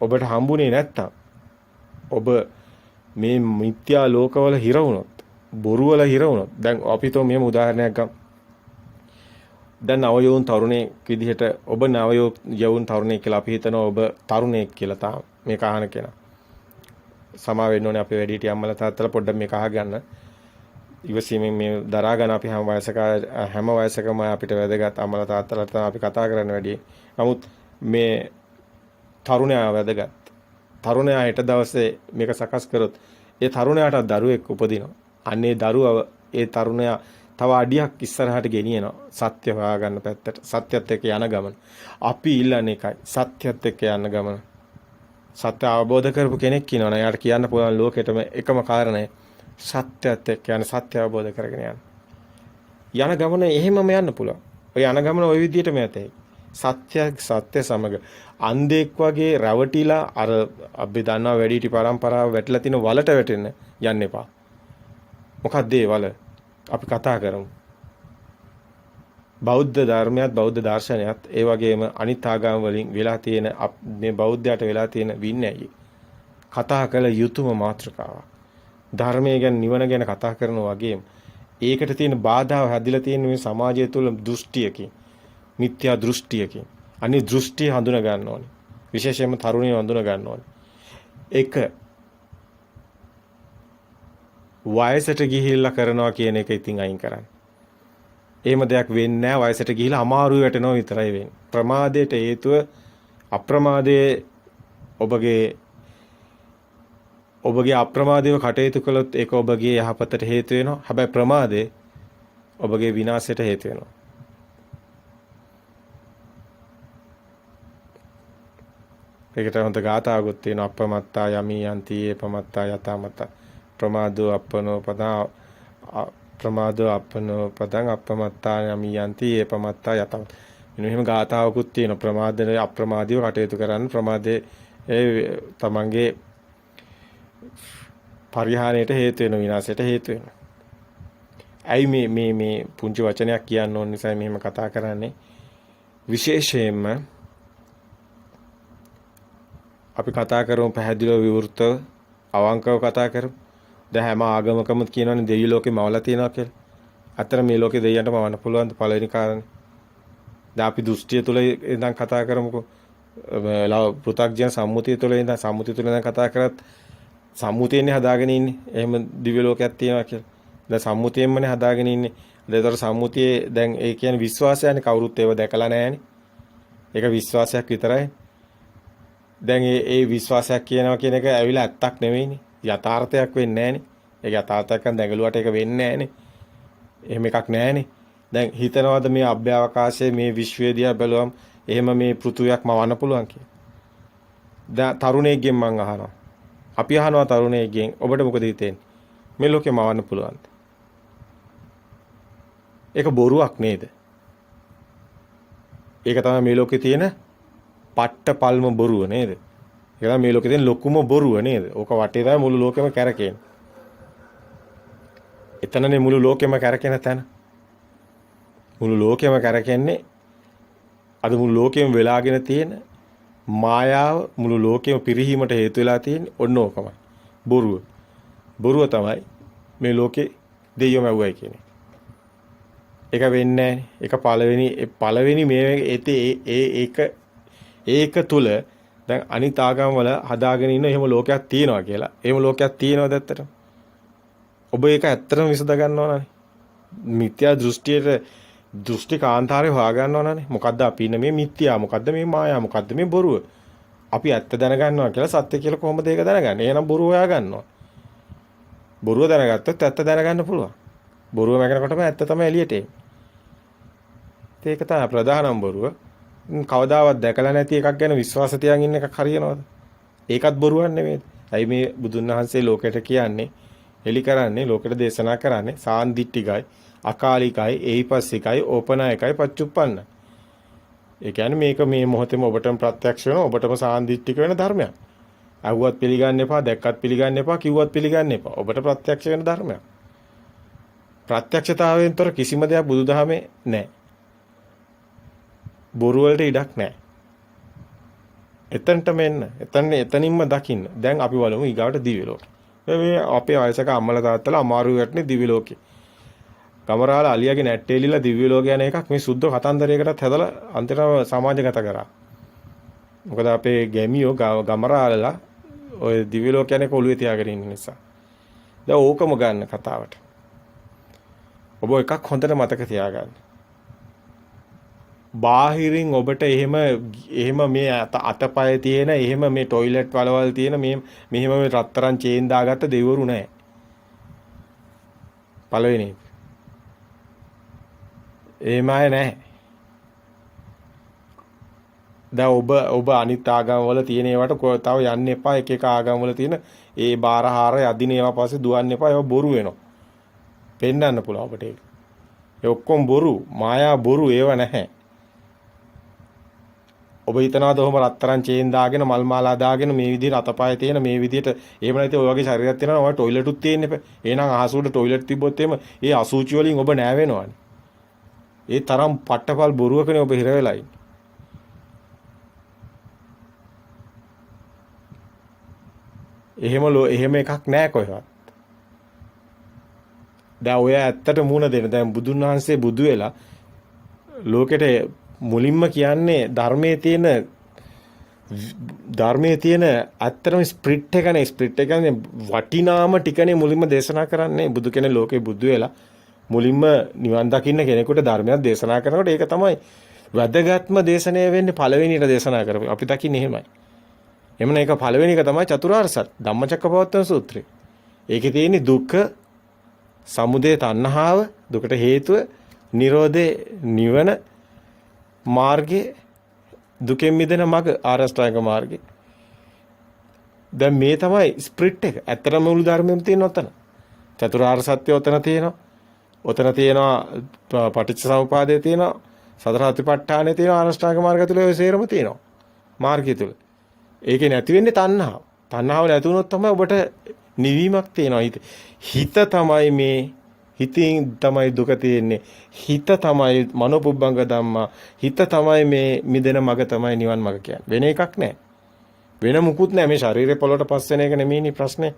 ඔබට හම්බුනේ නැත්තම් ඔබ මේ මිත්‍යා ලෝකවල හිර වුණොත්, බොරු වල හිර වුණොත්, දැන් අපි તો මෙහෙම උදාහරණයක් ගමු. දැන් නවයෝන් තරුණයෙක් විදිහට ඔබ නවයෝන් තරුණයෙක් කියලා අපි හිතනවා ඔබ තරුණයෙක් කියලා තාම මේක අහන කෙනා. සමා වෙන්න ඕනේ අපේ වැඩිහිටිය අම්මලා තාත්තලා පොඩ්ඩක් මේක අහගන්න. ඉවසීමෙන් මේ දරා ගන්න අපි හැම වයසකම අපිට වැදගත් අම්මලා තාත්තලා තමයි අපි කතා කරන්න වැඩි. නමුත් මේ තරුණයා වැදගත්. තරුණයා හෙට දවසේ මේක සකස් කරොත් ඒ තරුණයාට දරුවෙක් උපදිනවා. අන්නේ දරුවව ඒ තරුණයා තව අඩියක් ඉස්සරහට ගෙනියනවා. සත්‍ය හොයාගන්න පැත්තට. සත්‍යත් එක්ක යන ගමන. අපි ඉල්ලන්නේ එකයි. සත්‍යත් එක්ක යන ගමන. සත්‍ය අවබෝධ කරපු කෙනෙක් ඉන්නවනේ. එයාට කියන්න පුළුවන් ලෝකෙටම එකම කාරණය සත්‍යත් එක්ක යන සත්‍ය අවබෝධ කරගෙන යන්න. යන ගමන එහෙමම යන්න පුළුවන්. ඔය යන ගමන ওই විදිහටම යතේ. සත්‍ය සමග අන්ධෙක් වගේ රැවටිලා අර අපි දන්නවා වැඩිහිටි පරම්පරාව වැටලා තින වලට වැටෙන්න යන්න එපා. මොකක්ද ඒ වල? අපි කතා කරමු. බෞද්ධ ධර්මයත් බෞද්ධ දර්ශනයත් ඒ වගේම අනිත් ආගම් වලින් වෙලා තියෙන මේ බෞද්ධයට වෙලා තියෙන වින්නැයි කතා කළ යුතුම මාතෘකාවක්. ධර්මය ගැන නිවන ගැන කතා කරනවා වගේම ඒකට තියෙන බාධාව හැදිලා තියෙන මේ සමාජය තුළ දෘෂ්ටියකින්, මිත්‍යා දෘෂ්ටියකින්. අනිත් දෘෂ්ටිය හඳුනා ගන්න ඕනේ. විශේෂයෙන්ම තරුණියෝ හඳුනා ගන්න ඕනේ. එක වයසට ගිහිල්ලා කරනවා කියන එක ඉතින් අයින් කරන්න. එහෙම දෙයක් වෙන්නේ නැහැ. වයසට ගිහිල්ලා අමාරු වැටෙනවා විතරයි වෙන්නේ. ප්‍රමාදයට හේතුව අප්‍රමාදයේ ඔබගේ අප්‍රමාදීව කටයුතු කළොත් ඒක ඔබගේ යහපතට හේතු වෙනවා. හැබැයි ප්‍රමාදේ ඔබගේ විනාශයට හේතු වෙනවා. ඒකට හොඳ ගාථාවකුත් තියෙනවා. අප්‍රමත්තා යමි යන්ති ඒපමත්තා යතාමත ප්‍රමාදෝ අපනෝ පදං අප්‍රමත්තා යමි යන්ති ඒපමත්තා යතාමත. මෙන්න ගාථාවකුත් තියෙනවා. ප්‍රමාදේ අප්‍රමාදීව කටයුතු කරන්න. ප්‍රමාදේ තමන්ගේ පරිහානියට හේතු වෙන, විනාශයට හේතු වෙන. ඇයි මේ පුංචි වචනයක් කියන්න ඕන නිසා මෙහෙම කතා කරන්නේ. විශේෂයෙන්ම අපි කතා කරමු පැහැදිලිව විවෘතව අවංකව කතා කරමු. දැන් හැම ආගමකම කියනවනේ දෙවි ලෝකේ මවලා තියෙනවා කියලා. අතර මේ ලෝකේ දෙවියන්ට මවන්න පුළුවන් පළවෙනි කාරණේ. දැන් අපි දෘෂ්ටිය තුළ ඉඳන් කතා කරමුකෝ. පෘථග්ජන සම්මුතිය තුළ ඉඳන් කතා කරත් සම්මුතියනේ හදාගෙන ඉන්නේ. එහෙම දිව්‍ය ලෝකයක් තියෙනවා කියලා. දැන් සම්මුතියෙන්මනේ හදාගෙන ඉන්නේ. ඒතර සම්මුතියේ දැන් ඒ කියන්නේ විශ්වාසයනේ. කවුරුත් ඒව දැකලා නැහැනේ. ඒක විශ්වාසයක් විතරයි. දැන් ඒ විශ්වාසයක් කියනවා කියන එක ඇවිල්ලා ඇත්තක් නෙවෙයිනේ. යථාර්ථයක් වෙන්නේ නැහනේ. ඒක යථාර්ථයක් නම් දැඟලුවට ඒක වෙන්නේ නැහනේ. එහෙම එකක් නැහනේ. දැන් හිතනවාද මේ අභ්‍යවකාශයේ මේ විශ්වය දිහා බැලුවම එහෙම මේ පෘථුවියක් මවන්න පුළුවන් කියලා. දැන් තරුණයෙක්ගෙන් මං අහනවා. අපි අහනවා තරුණයෙක්ගෙන් ඔබට මොකද හිතෙන්නේ? මේ ලෝකේ මවන්න පුළුවන්ද? ඒක බොරුවක් නේද? ඒක තමයි මේ ලෝකේ තියෙන පට්ට පල්ම බොරුව නේද? ඒක තමයි මේ ලෝකේ තියෙන ලොකුම බොරුව නේද? ඕක වටේ තමයි මුළු ලෝකෙම කැරකෙන්නේ. එතනනේ මුළු ලෝකෙම කැරකෙන තැන. මුළු ලෝකෙම කැරකෙන්නේ අද මුළු ලෝකෙම වෙලාගෙන තියෙන මායාව මුළු ලෝකෙම පිරිහීමට හේතු වෙලා තියෙන්නේ ඔන්න ඕකමයි. බොරුව. බොරුව තමයි මේ ලෝකේ දෙයියෝ මැව්වයි කියන්නේ. ඒක වෙන්නේ නැහැ. ඒක පළවෙනි මේ ඒක තුල දැන් අනිත් ආගම් වල හදාගෙන ඉන්න එහෙම ලෝකයක් තියෙනවා කියලා. එහෙම ලෝකයක් තියෙනවද ඇත්තටම? ඔබ ඒක ඇත්තටම විසඳ ගන්න ඕනනේ. මිත්‍යා දෘෂ්ටි කාන්තාරේ හොයාගන්න ඕනනේ. මොකද්ද අපි ඉන්න මේ මිත්‍යා, මොකද්ද මේ මායා, මොකද්ද මේ බොරුව? අපි ඇත්ත දැනගන්නවා කියලා සත්‍ය කියලා කොහොමද ඒක දැනගන්නේ? එහෙනම් බොරුව හොයාගන්නවා. බොරුව දැනගත්තොත් ඇත්ත දැනගන්න පුළුවන්. බොරුව මැකනකොටම ඇත්ත තමයි එළියට එන්නේ. ඒක තමයි ප්‍රධානම බොරුව. කවදාවත් දැකලා නැති එකක් ගැන විශ්වාස තියන් ඉන්න එකක් හරියනවද? ඒකත් බොරුවක් නෙමෙයි. ඇයි මේ බුදුන් වහන්සේ ලෝකෙට කියන්නේ, එලි කරන්නේ, ලෝකෙට දේශනා කරන්නේ සාන්දිටිකයි, අකාලිකයි, ඒහිපස්සිකයි, ඕපනායකයි, පච්චුප්පන්නයි. ඒ කියන්නේ මේක මේ මොහොතේම ඔබටම ප්‍රත්‍යක්ෂ වෙන, ඔබටම සාන්දිටික වෙන ධර්මයක්. අහුවත් පිළිගන්න එපා, දැක්කත් පිළිගන්න එපා, කිව්වත් පිළිගන්න එපා. ඔබට ප්‍රත්‍යක්ෂ වෙන ධර්මයක්. ප්‍රත්‍යක්ෂතාවයෙන් තොර කිසිම දෙයක් බුදුදහමේ නැහැ. බොරු වලට ඉඩක් නැහැ. එතනට මෙන්න. එතනින්ම දකින්න. දැන් අපි බලමු ඊගාවට දිව්‍ය ලෝකෙ. මේ අපේ වයසක අම්මලා තාත්තලා අමාරු වැටෙන්නේ දිව්‍ය ලෝකෙ. ගමරාල අලියාගේ නැට්ටේ එලිලා දිව්‍ය ලෝක යන එකක් මේ සුද්ධ කතන්දරයකටත් හැදලා අන්තිමව සමාජගත කරා. මොකද අපේ ගැමියෝ ගමරාලලා ඔය දිව්‍ය ලෝක යන එක ඔළුවේ තියාගෙන ඉන්න නිසා. දැන් ඕකම ගන්න කතාවට. ඔබ එකක් හොඳට මතක තියාගන්න. බාහිරින් ඔබට එහෙම මේ අතපය තියෙන එහෙම මේ টয়ලට් වලවල් තියෙන මෙහෙම මේ රත්තරන් චේන් දාගත්ත දෙවිවරු නැහැ. පළවෙනි එක. එහෙමයි නැහැ. දැන් ඔබ අනිත් ආගම් වල තියෙන ඒවට තව යන්න එපා. එක ආගම් වල තියෙන ඒ බාරහාර යදින ඒවා පස්සේ දුවන්න එපා. ඒවා බොරු වෙනවා. පෙන්වන්න පුළුවන් අපිට ඒක. ඒ ඔක්කොම බොරු, මායා බොරු ඒව නැහැ. ඔබ හිතනවාද ඔහොම රත්තරන් චේන් දාගෙන මල් මාලා දාගෙන මේ විදිහට අතපය තියෙන මේ විදිහට එහෙම නැති ඔය වගේ ශරීරයක් තියෙනවා ඔය টয়ලට්ුත් තියෙන්නේ. එහෙනම් අහසුවට টয়ලට් තිබ්බොත් එහෙම ඒ අසුචි වලින් ඔබ නෑවෙනවනේ. ඒ තරම් පට්ටපල් බොරුවකනේ ඔබ හිර වෙලා ඉන්නේ. එහෙම එකක් නෑ කොහෙවත්. දැන් ඔය ඇත්තට මුණ දෙන්න. දැන් බුදුන් වහන්සේ බුදු වෙලා ලෝකෙට මුලින්ම කියන්නේ ධර්මයේ තියෙන ඇත්තටම ස්ප්‍රිට් එකනේ. ස්ප්‍රිට් එක කියන්නේ වටිනාම ටිකනේ මුලින්ම දේශනා කරන්නේ. බුදු කෙනෙක් ලෝකේ බුදු වෙලා මුලින්ම නිවන් දකින්න කෙනෙකුට ධර්මයක් දේශනා කරනකොට ඒක තමයි වැදගත්ම දේශනය වෙන්නේ. පළවෙනියට දේශනා කරපු අපි දකින්නේ එහෙමයි. එමුන ඒක පළවෙනි එක තමයි චතුරාර්ය සත්‍ය ධම්මචක්කපවත්තන සූත්‍රය. ඒකේ තියෙන්නේ දුක්ඛ, සමුදය, තණ්හාව, දුකට හේතුව, නිරෝධේ, නිවන මාර්ගයේ, දුකෙන් මිදෙන මඟ, ආරෂ්ඨාංග මාර්ගය. දැන් මේ තමයි ස්ප්‍රිට් එක. ඇත්තටම මුළු ධර්මෙම තියෙන ඔතන. චතුරාර්ය සත්‍ය ඔතන තියෙනවා. ඔතන තියෙනවා පටිච්චසමුපාදය තියෙනවා. සතර සතිපට්ඨානය තියෙනවා. ආරෂ්ඨාංග මාර්ගය තුල ඔය සේරම තියෙනවා. මාර්ගය තුල. ඒකේ නැති වෙන්නේ තණ්හාව. තණ්හාව නැති වුණොත් තමයි ඔබට නිවීමක් තියෙනවා. හිත තමයි මේ හිතින් තමයි දුක තියෙන්නේ. හිත තමයි මනෝපුබ්බංග ධම්මා. හිත තමයි මේ මිදෙන මඟ තමයි නිවන් මඟ කියන්නේ. වෙන එකක් නැහැ. වෙන මුකුත් නැහැ. මේ ශරීරේ පොළොට පස් වෙන එක නෙමෙයිනේ ප්‍රශ්නේ.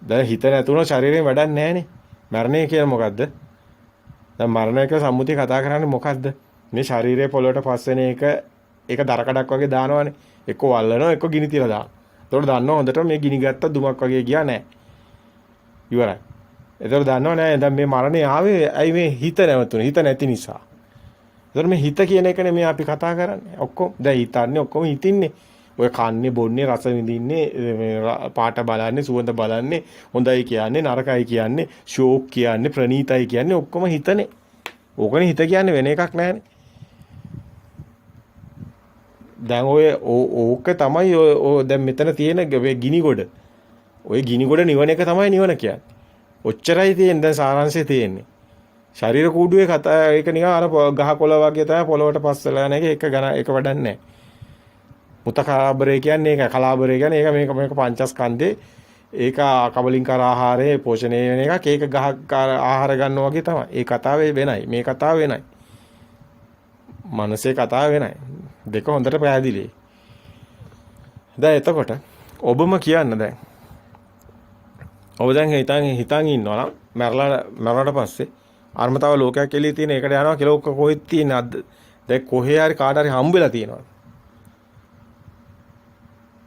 දැන් හිත නැතුණොත් ශරීරයෙන් වැඩක් නැහැනේ. මරණය කියලා මොකද්ද? දැන් මරණය කියලා සම්මුතිය කතා කරන්නේ මොකද්ද? මේ ශරීරයේ පොළොට පස් වෙන එක ඒක දරකඩක් වගේ දානවනේ. එක්ක වල්ලනවා එක්ක ගිනි තියලා දානවා. ඒතකොට දන්නව හොඳට මේ ගිනි ගත්ත දුමක් වගේ ගියා නැහැ. ඉවරයි. ඒතකොට දන්නව නෑ දැන් මේ මරණය ආවේ ඇයි මේ හිත නැවතුනේ? හිත නැති නිසා. ඒතකොට මේ හිත කියන එකනේ මේ අපි කතා කරන්නේ. ඔක්කොම දැන් හිතන්නේ ඔක්කොම හිතින්නේ. ඔය කන්නේ බොන්නේ රස විඳින්නේ පාට බලන්නේ සුවඳ බලන්නේ හොඳයි කියන්නේ නරකයි කියන්නේ ෂෝක් කියන්නේ ප්‍රණීතයි කියන්නේ ඔක්කොම හිතනේ. ඕකනේ හිත කියන්නේ වෙන එකක් නැහැනේ. දැන් ඕක තමයි ඔය දැන් මෙතන තියෙන ගිනි ගොඩ. ඔය ගිනි ගොඩ නිවන එක තමයි නිවන කියන්නේ. ඔච්චරයි තියෙන්නේ දැන් සාරාංශය තියෙන්නේ. ශරීර කූඩුවේ කතා ඒක නිකන් අර ගහ කොළ වගේ තමයි පොළවට පස් වෙලා යන එක එක වැඩක් නැහැ. මුතකාබරේ කියන්නේ ඒක කලාබරේ කියන්නේ ඒක මේක පංචස්කන්ධේ ඒක කබලින්කාර ආහාරයේ පෝෂණය වෙන එකක් ඒක ගහ ආහාර ගන්නවා වගේ තමයි. ඒ කතාවේ වෙනයි මේ කතාව වෙනයි. මනසේ කතාව වෙනයි. දෙක හොඳට පැහැදිලි. දැන් එතකොට ඔබම කියන්න දැන්. ඔබ දැන් හිතන් ඉන්නවා නම් මරලාට පස්සේ අර්මතාව ලෝකයක් එළියේ තියෙන එකට යනවා කියලා ඔක්ක කොහෙද තියෙන්නේ අද? දැන් කොහේ හරි කාට හරි හම්බෙලා තියෙනවා.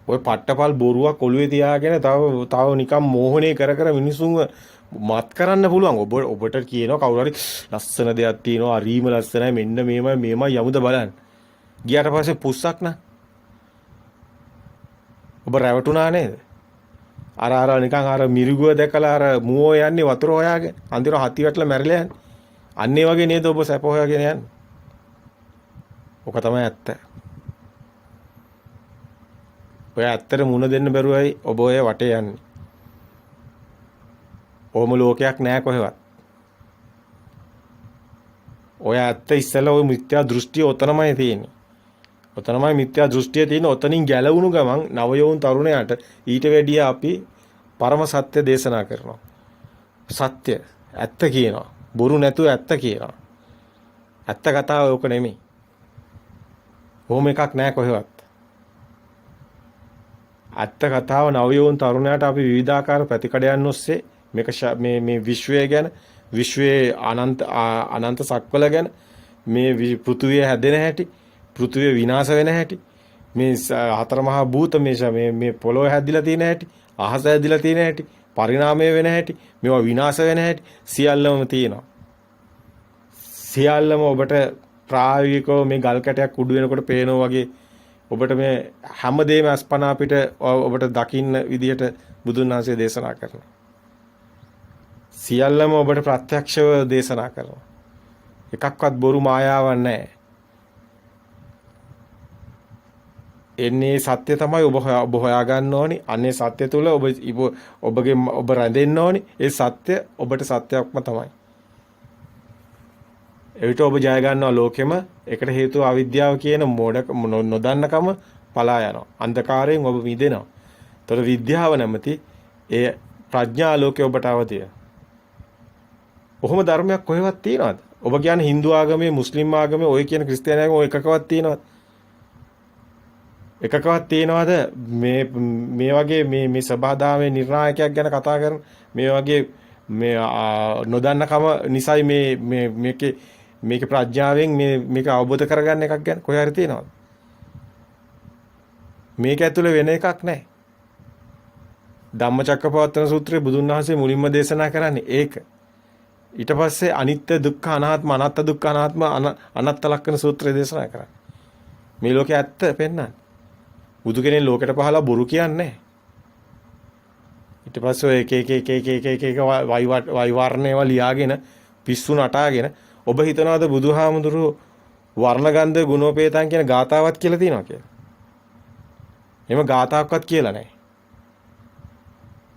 ඔය පට්ටපල් බොරුවක් ඔළුවේ තියාගෙන තව නිකන් මෝහණය කර මිනිසුන්ව මත් කරන්න පුළුවන්. ඔබට කියනවා කවුරු හරි ලස්සන දෙයක් තියෙනවා, හරිම ලස්සනයි, මෙන්න මේමයි යමුද බලන්න. ගියාට පස්සේ පුස්සක් නා. ඔබ රැවටුණා නේද? අර නිකන් අර මිරිගුව දැකලා අර මුවෝ යන්නේ වතුර හොයාගෙන. අන්තිමට හති වැටලා මැරිලා යන්නේ. අන්න ඒ වගේ නේද ඔබ සැප හොයාගෙන යන්නේ. ඔක තමයි ඇත්ත. ඔය ඇත්තට මුණ දෙන්න බැරුවයි ඔබ ඔය වටේ යන්නේ. ඕම ලෝකයක් නෑ කොහෙවත්. ඔය ඇත්ත ඉස්සෙල්ලා ඔය මිත්‍යා දෘෂ්ටිය ඔතනමයි තියෙන්නේ. ඔතනමයි මිත්‍යා දෘෂ්ටිය තියෙන්නේ. ඔතනින් ගැලවුණු ගමන් නවයෝන් තරුණයාට ඊට වැඩිය අපි පරම සත්‍ය දේශනා කරනවා. සත්‍ය ඇත්ත කියනවා. බොරු නැතුව ඇත්ත කියනවා. ඇත්ත කතාව ඔක නෙමෙයි. ඕම එකක් නෑ කොහෙවත්. ඇත්ත කතාව නවයෝන් තරුණයාට අපි විවිධාකාර ප්‍රතිකඩයන් ඔස්සේ මේ විශ්වය ගැන, විශ්වයේ අනන්ත සක්වල ගැන, මේ පෘථුවිය හැදෙන හැටි, පෘථුවිය විනාශ වෙන හැටි, මේ හතර මහා භූත මේ පොළොව හැදිලා තියෙන හැටි, අහස හැදිලා තියෙන හැටි, පරිණාමය වෙන හැටි, මේවා විනාශ වෙන හැටි සියල්ලම තියෙනවා. සියල්ලම ඔබට ප්‍රායෝගිකව මේ ගල් කැටයක් උඩු වෙනකොට පේනවා වගේ ඔබට මේ හැමදේම අස්පනා අපිට ඔබට දකින්න විදියට බුදුන් වහන්සේ දේශනා කරනවා. සියල්ලම ඔබට ප්‍රත්‍යක්ෂව දේශනා කරනවා. එකක්වත් බොරු මායාවක් නැහැ. එන්නේ සත්‍ය තමයි ඔබ හොයාගන්න ඕනි. අන්නේ සත්‍ය තුල ඔබ රැඳෙන්න ඕනි. ඒ සත්‍ය ඔබට සත්‍යයක්ම තමයි. එවිට ඔබ ජය ගන්නවා ලෝකෙම. ඒකට හේතුව අවිද්‍යාව කියන නොදන්නකම පලා යනවා. අන්ධකාරයෙන් ඔබ මිදෙනවා. ඒතර විද්‍යාව නැමැති ඒ ප්‍රඥා ලෝකේ ඔබට අවදිය. කොහොම ධර්මයක් කොහෙවත් තියනවද? ඔබ කියන්නේ Hindu ආගමේ, මුස්ලිම් ආගමේ, ඔය කියන ක්‍රිස්තියානි ආගමේ ඔය එකකවත් තියනවද? එකකවත් තියනවද මේ වගේ මේ සබහාදාමේ නිර්ණායකයක් ගැන කතා කරන මේ වගේ මේ නොදන්නකම නිසයි මේකේ ප්‍රඥාවෙන් මේක අවබෝධ කරගන්න එකක් ගැන කොහේ හරි තියනවද? මේක ඇතුලේ වෙන එකක් නැහැ. ධම්මචක්කපවත්තන සූත්‍රයේ බුදුන් වහන්සේ මුලින්ම දේශනා කරන්නේ ඒක. ඊට පස්සේ අනිත්‍ය දුක්ඛ අනාත්ම අනාත්ත දුක්ඛ අනාත්ම අනාත්ත ලක්ෂණ සූත්‍රය දේශනා කරා. මේ ලෝකේ ඇත්ත පෙන්නන්නේ. බුදු කෙනෙක් ලෝකෙට පහලා බොරු කියන්නේ. ඊට පස්සේ එක වෛවර්ණේවා ලියාගෙන පිස්සු නටාගෙන ඔබ හිතනවාද බුදුහාමුදුරුවෝ වර්ණගන්ධ ගුණෝපේතං කියන ගාතාවක් කියලා තියෙනවා කියලා? එහෙම ගාතාවක්වත් කියලා නැහැ.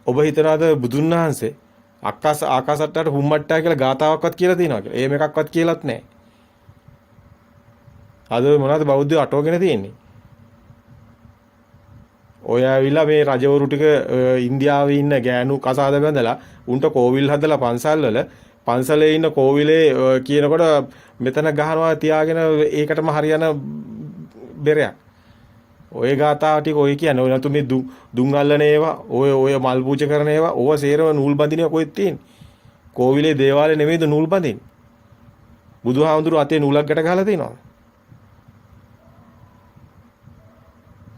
ඔබ හිතනවාද බුදුන් වහන්සේ ආකාසට්ටාට හුම්මට්ටා කියලා ගාතාවක්වත් කියලා තියෙනවා කියලා? එහෙම එකක්වත් කියලාත් නැහැ. අද මොනවද බෞද්ධයෝ අටවගෙන තියෙන්නේ? ඔය ඇවිල්ලා මේ රජවරු ටික ඉන්දියාවේ ඉන්න ගෑනු කසාද බැඳලා උන්ට කෝවිල් හදලා පන්සලේ ඉන්න කෝවිලේ කියනකොට මෙතන ගහනවා තියාගෙන ඒකටම හරියන බෙරයක්. ඔය ගාථා ටික ඔය කියන්නේ ඔය නතු මේ දුම් අල්ලන ඒවා ඔය මල් පූජා කරන ඒවා ඕව සේරම නූල් බඳිනවා කොහෙද තියෙන්නේ? කෝවිලේ දේවාලේ නෙමෙයිද නූල් බඳින්නේ? බුදුහාමුදුරුවෝ අතේ නූලක් ගැට ගහලා තිනවා.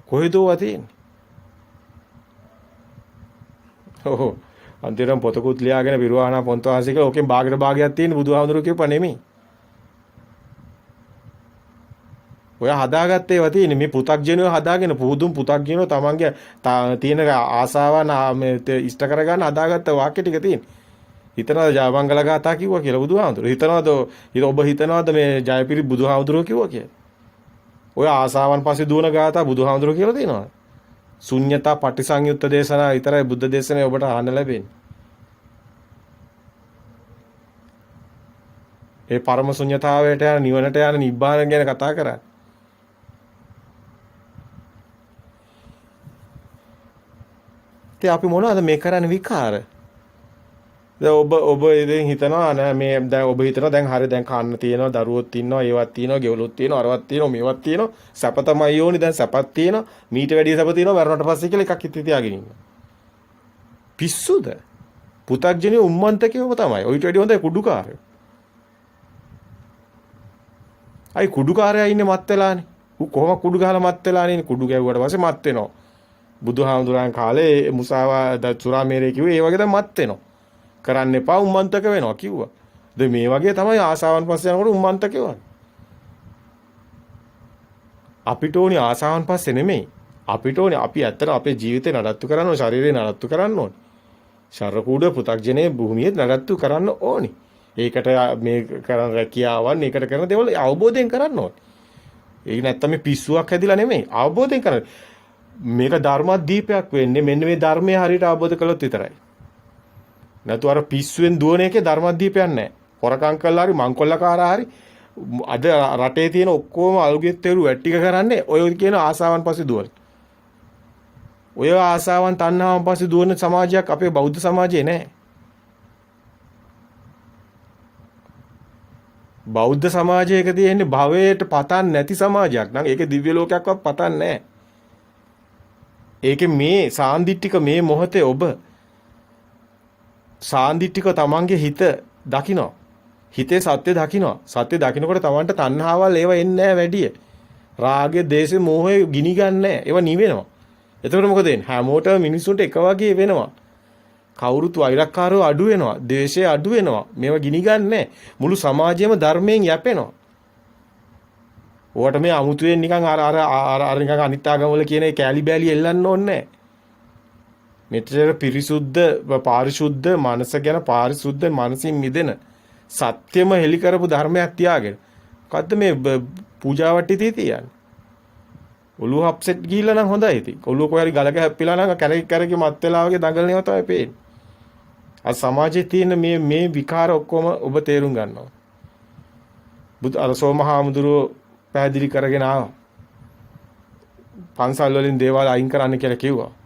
කොහෙද ඔය තියෙන්නේ? ඔව් අන්තිරම් පොතකුත් ලියාගෙන විරුවාහනා පොන්තවාසික ඕකෙන් භාගයට භාගයක් තියෙන බුදුහාමුදුරුවෝ කියපුවා නෙමෙයි. ඔය හදාගත්තේ ඒවා තියෙන්නේ මේ පෘථග්ජනයෝ හදාගෙන පුදුම් පෘථග්ජනයෝ තමන්ගේ තියෙන ආසාවන් ඉෂ්ට කරගන්න හදාගත්ත වාක්‍ය ටික තියෙන්නේ. හිතනවාද ජයමංගල ගාථා කිව්වා කියලා බුදුහාමුදුරුවෝ? ඔබ හිතනවාද මේ ජයපිරි බුදුහාමුදුරුවෝ කිව්වා කියලා? ඔය ආසාවන් පස්සේ දුවන ගාථා බුදුහාමුදුරුවෝ කියලා තියෙනවා. ශුන්‍යතා පටිසංයුත්ත දේශනා විතරයි බුද්ධ දේශනාවේ ඔබට අහන්න ලැබෙන්නේ. ඒ පරම ශුන්‍යතාවයට යන නිවනට යන නිබ්බාන ගැන කතා කරන්නේ. ඉතින් අපි මොනවද මේ කරන්නේ විකාර? දැන් ඔබ ඉතින් හිතනවා නෑ මේ දැන් ඔබ හිතනවා දැන් හරි දැන් කන්න තියෙනවා දරුවොත් ඉන්නවා ඒවත් තියෙනවා ගෙවලුත් තියෙනවා අරවත් තියෙනවා මේවත් තියෙනවා සැප තමයි ඕනි දැන් සැපත් තියෙනවා මීට වැඩිය සැප තියෙනවා මරණට පස්සේ කියලා එකක් හිතේ තියාගෙන ඉන්න. පිස්සුද? පුතග්ජනිය උම්මන්තකේම තමයි. ඔයිට වැඩිය හොඳයි කුඩුකාරයෝ. අයි කුඩුකාරයා ඉන්නේ මත් වෙලානේ. ඌ කොහොම කුඩු ගහලා මත් වෙලානේ කුඩු ගැව්වට පස්සේ මත් වෙනවා. බුදුහාමුදුරන් කාලේ මුසාවා සුරාමේරේ කිව්වේ ඒ වගේ තමයි මත් වෙනවා. කරන්න එපා උම්මන්තක වෙනවා කිව්වා. දැන් මේ වගේ තමයි ආසාවන් පස්සේ යනකොට උම්මන්තක වෙන්නේ. අපිට ඕනි ආසාවන් පස්සේ නෙමෙයි. අපිට ඕනි අපි ඇත්තට අපේ ජීවිතේ නඩත්තු කරන්න ඕනේ, ශරීරේ නඩත්තු කරන්න ඕනේ. ශරීර කූඩ පු탁ජනේ භූමියේ නඩත්තු කරන්න ඕනේ. ඒකට මේ කරන රැකියාවන්, ඒකට කරන දේවල් අවබෝධයෙන් කරන්න ඕනේ. ඒක නැත්තම් මේ පිස්සුවක් හැදිලා නෙමෙයි. අවබෝධයෙන් කරන්න. මේක ධර්මදීපයක් වෙන්නේ මෙන්න මේ ධර්මයේ හරියට අවබෝධ කළොත් විතරයි. නැතු අර පිස්සුවෙන් දුවන එකේ ධර්මදීපයක් නැහැ. හොරකම් කළා හරි මංකොල්ලකාරා හරි අද රටේ තියෙන ඔක්කොම අලුගෙත් තේරු වැට්ටික කරන්නේ ඔය කියන ආසාවන් පස්සේ දුවන. ඔය ආසාවන් තණ්හාවන් පස්සේ දුවන සමාජයක් අපේ බෞද්ධ සමාජයේ නැහැ. බෞද්ධ සමාජයක තියෙන්නේ භවයට පතන් නැති සමාජයක් නම් ඒකේ දිව්‍ය ලෝකයක්වත් පතන් නැහැ. ඒකේ මේ සාන්දිටික මේ මොහොතේ ඔබ සාන්දිටික තමන්ගේ හිත දකිනවා. හිතේ සත්‍ය දකිනවා. සත්‍ය දකිනකොට තමන්ට තණ්හාවල් ඒව එන්නේ නැහැ වැඩි. රාගය, දේශය, මෝහය ගිනි ගන්නෑ. ඒව නිවෙනවා. එතකොට මොකද වෙන්නේ? හැමෝටම මිනිසුන්ට එක වගේ වෙනවා. කවුරුත් වෛරක්කාරව අඩු වෙනවා. ද්වේෂය අඩු වෙනවා. මේව ගිනි ගන්නෑ. මුළු සමාජයම ධර්මයෙන් යැපෙනවා. ඕකට මේ අමුතුවෙන් නිකන් අර නිකන් අනිත් ආගම්වල කියන ඒ කෑලි බෑලි එල්ලන්න ඕනේ නැහැ. මෙතර පිරිසුද්ධ පාරිශුද්ධ මනස ගැන පාරිශුද්ධ මනසින් මිදෙන සත්‍යම හෙලි කරපු ධර්මයක් තියාගෙන මොකද්ද මේ පූජාවට්ටි තියන්නේ ඔළුව අප්සෙට් ගිහිල්ලා නම් හොඳයි ඉතින් ඔළුව කොහරි ගලක හැප්පිලා නම් කැරකි මත් වෙලා වගේ දඟලනවා තමයි පේන්නේ අද සමාජයේ තියෙන මේ විකාර ඔක්කොම ඔබ තේරුම් ගන්නවා බුදු අරසෝමහාමුදුරුවෝ පැහැදිලි කරගෙන ආවා පන්සල් වලින් දේවල් අයින් කරන්න කියලා කිව්වා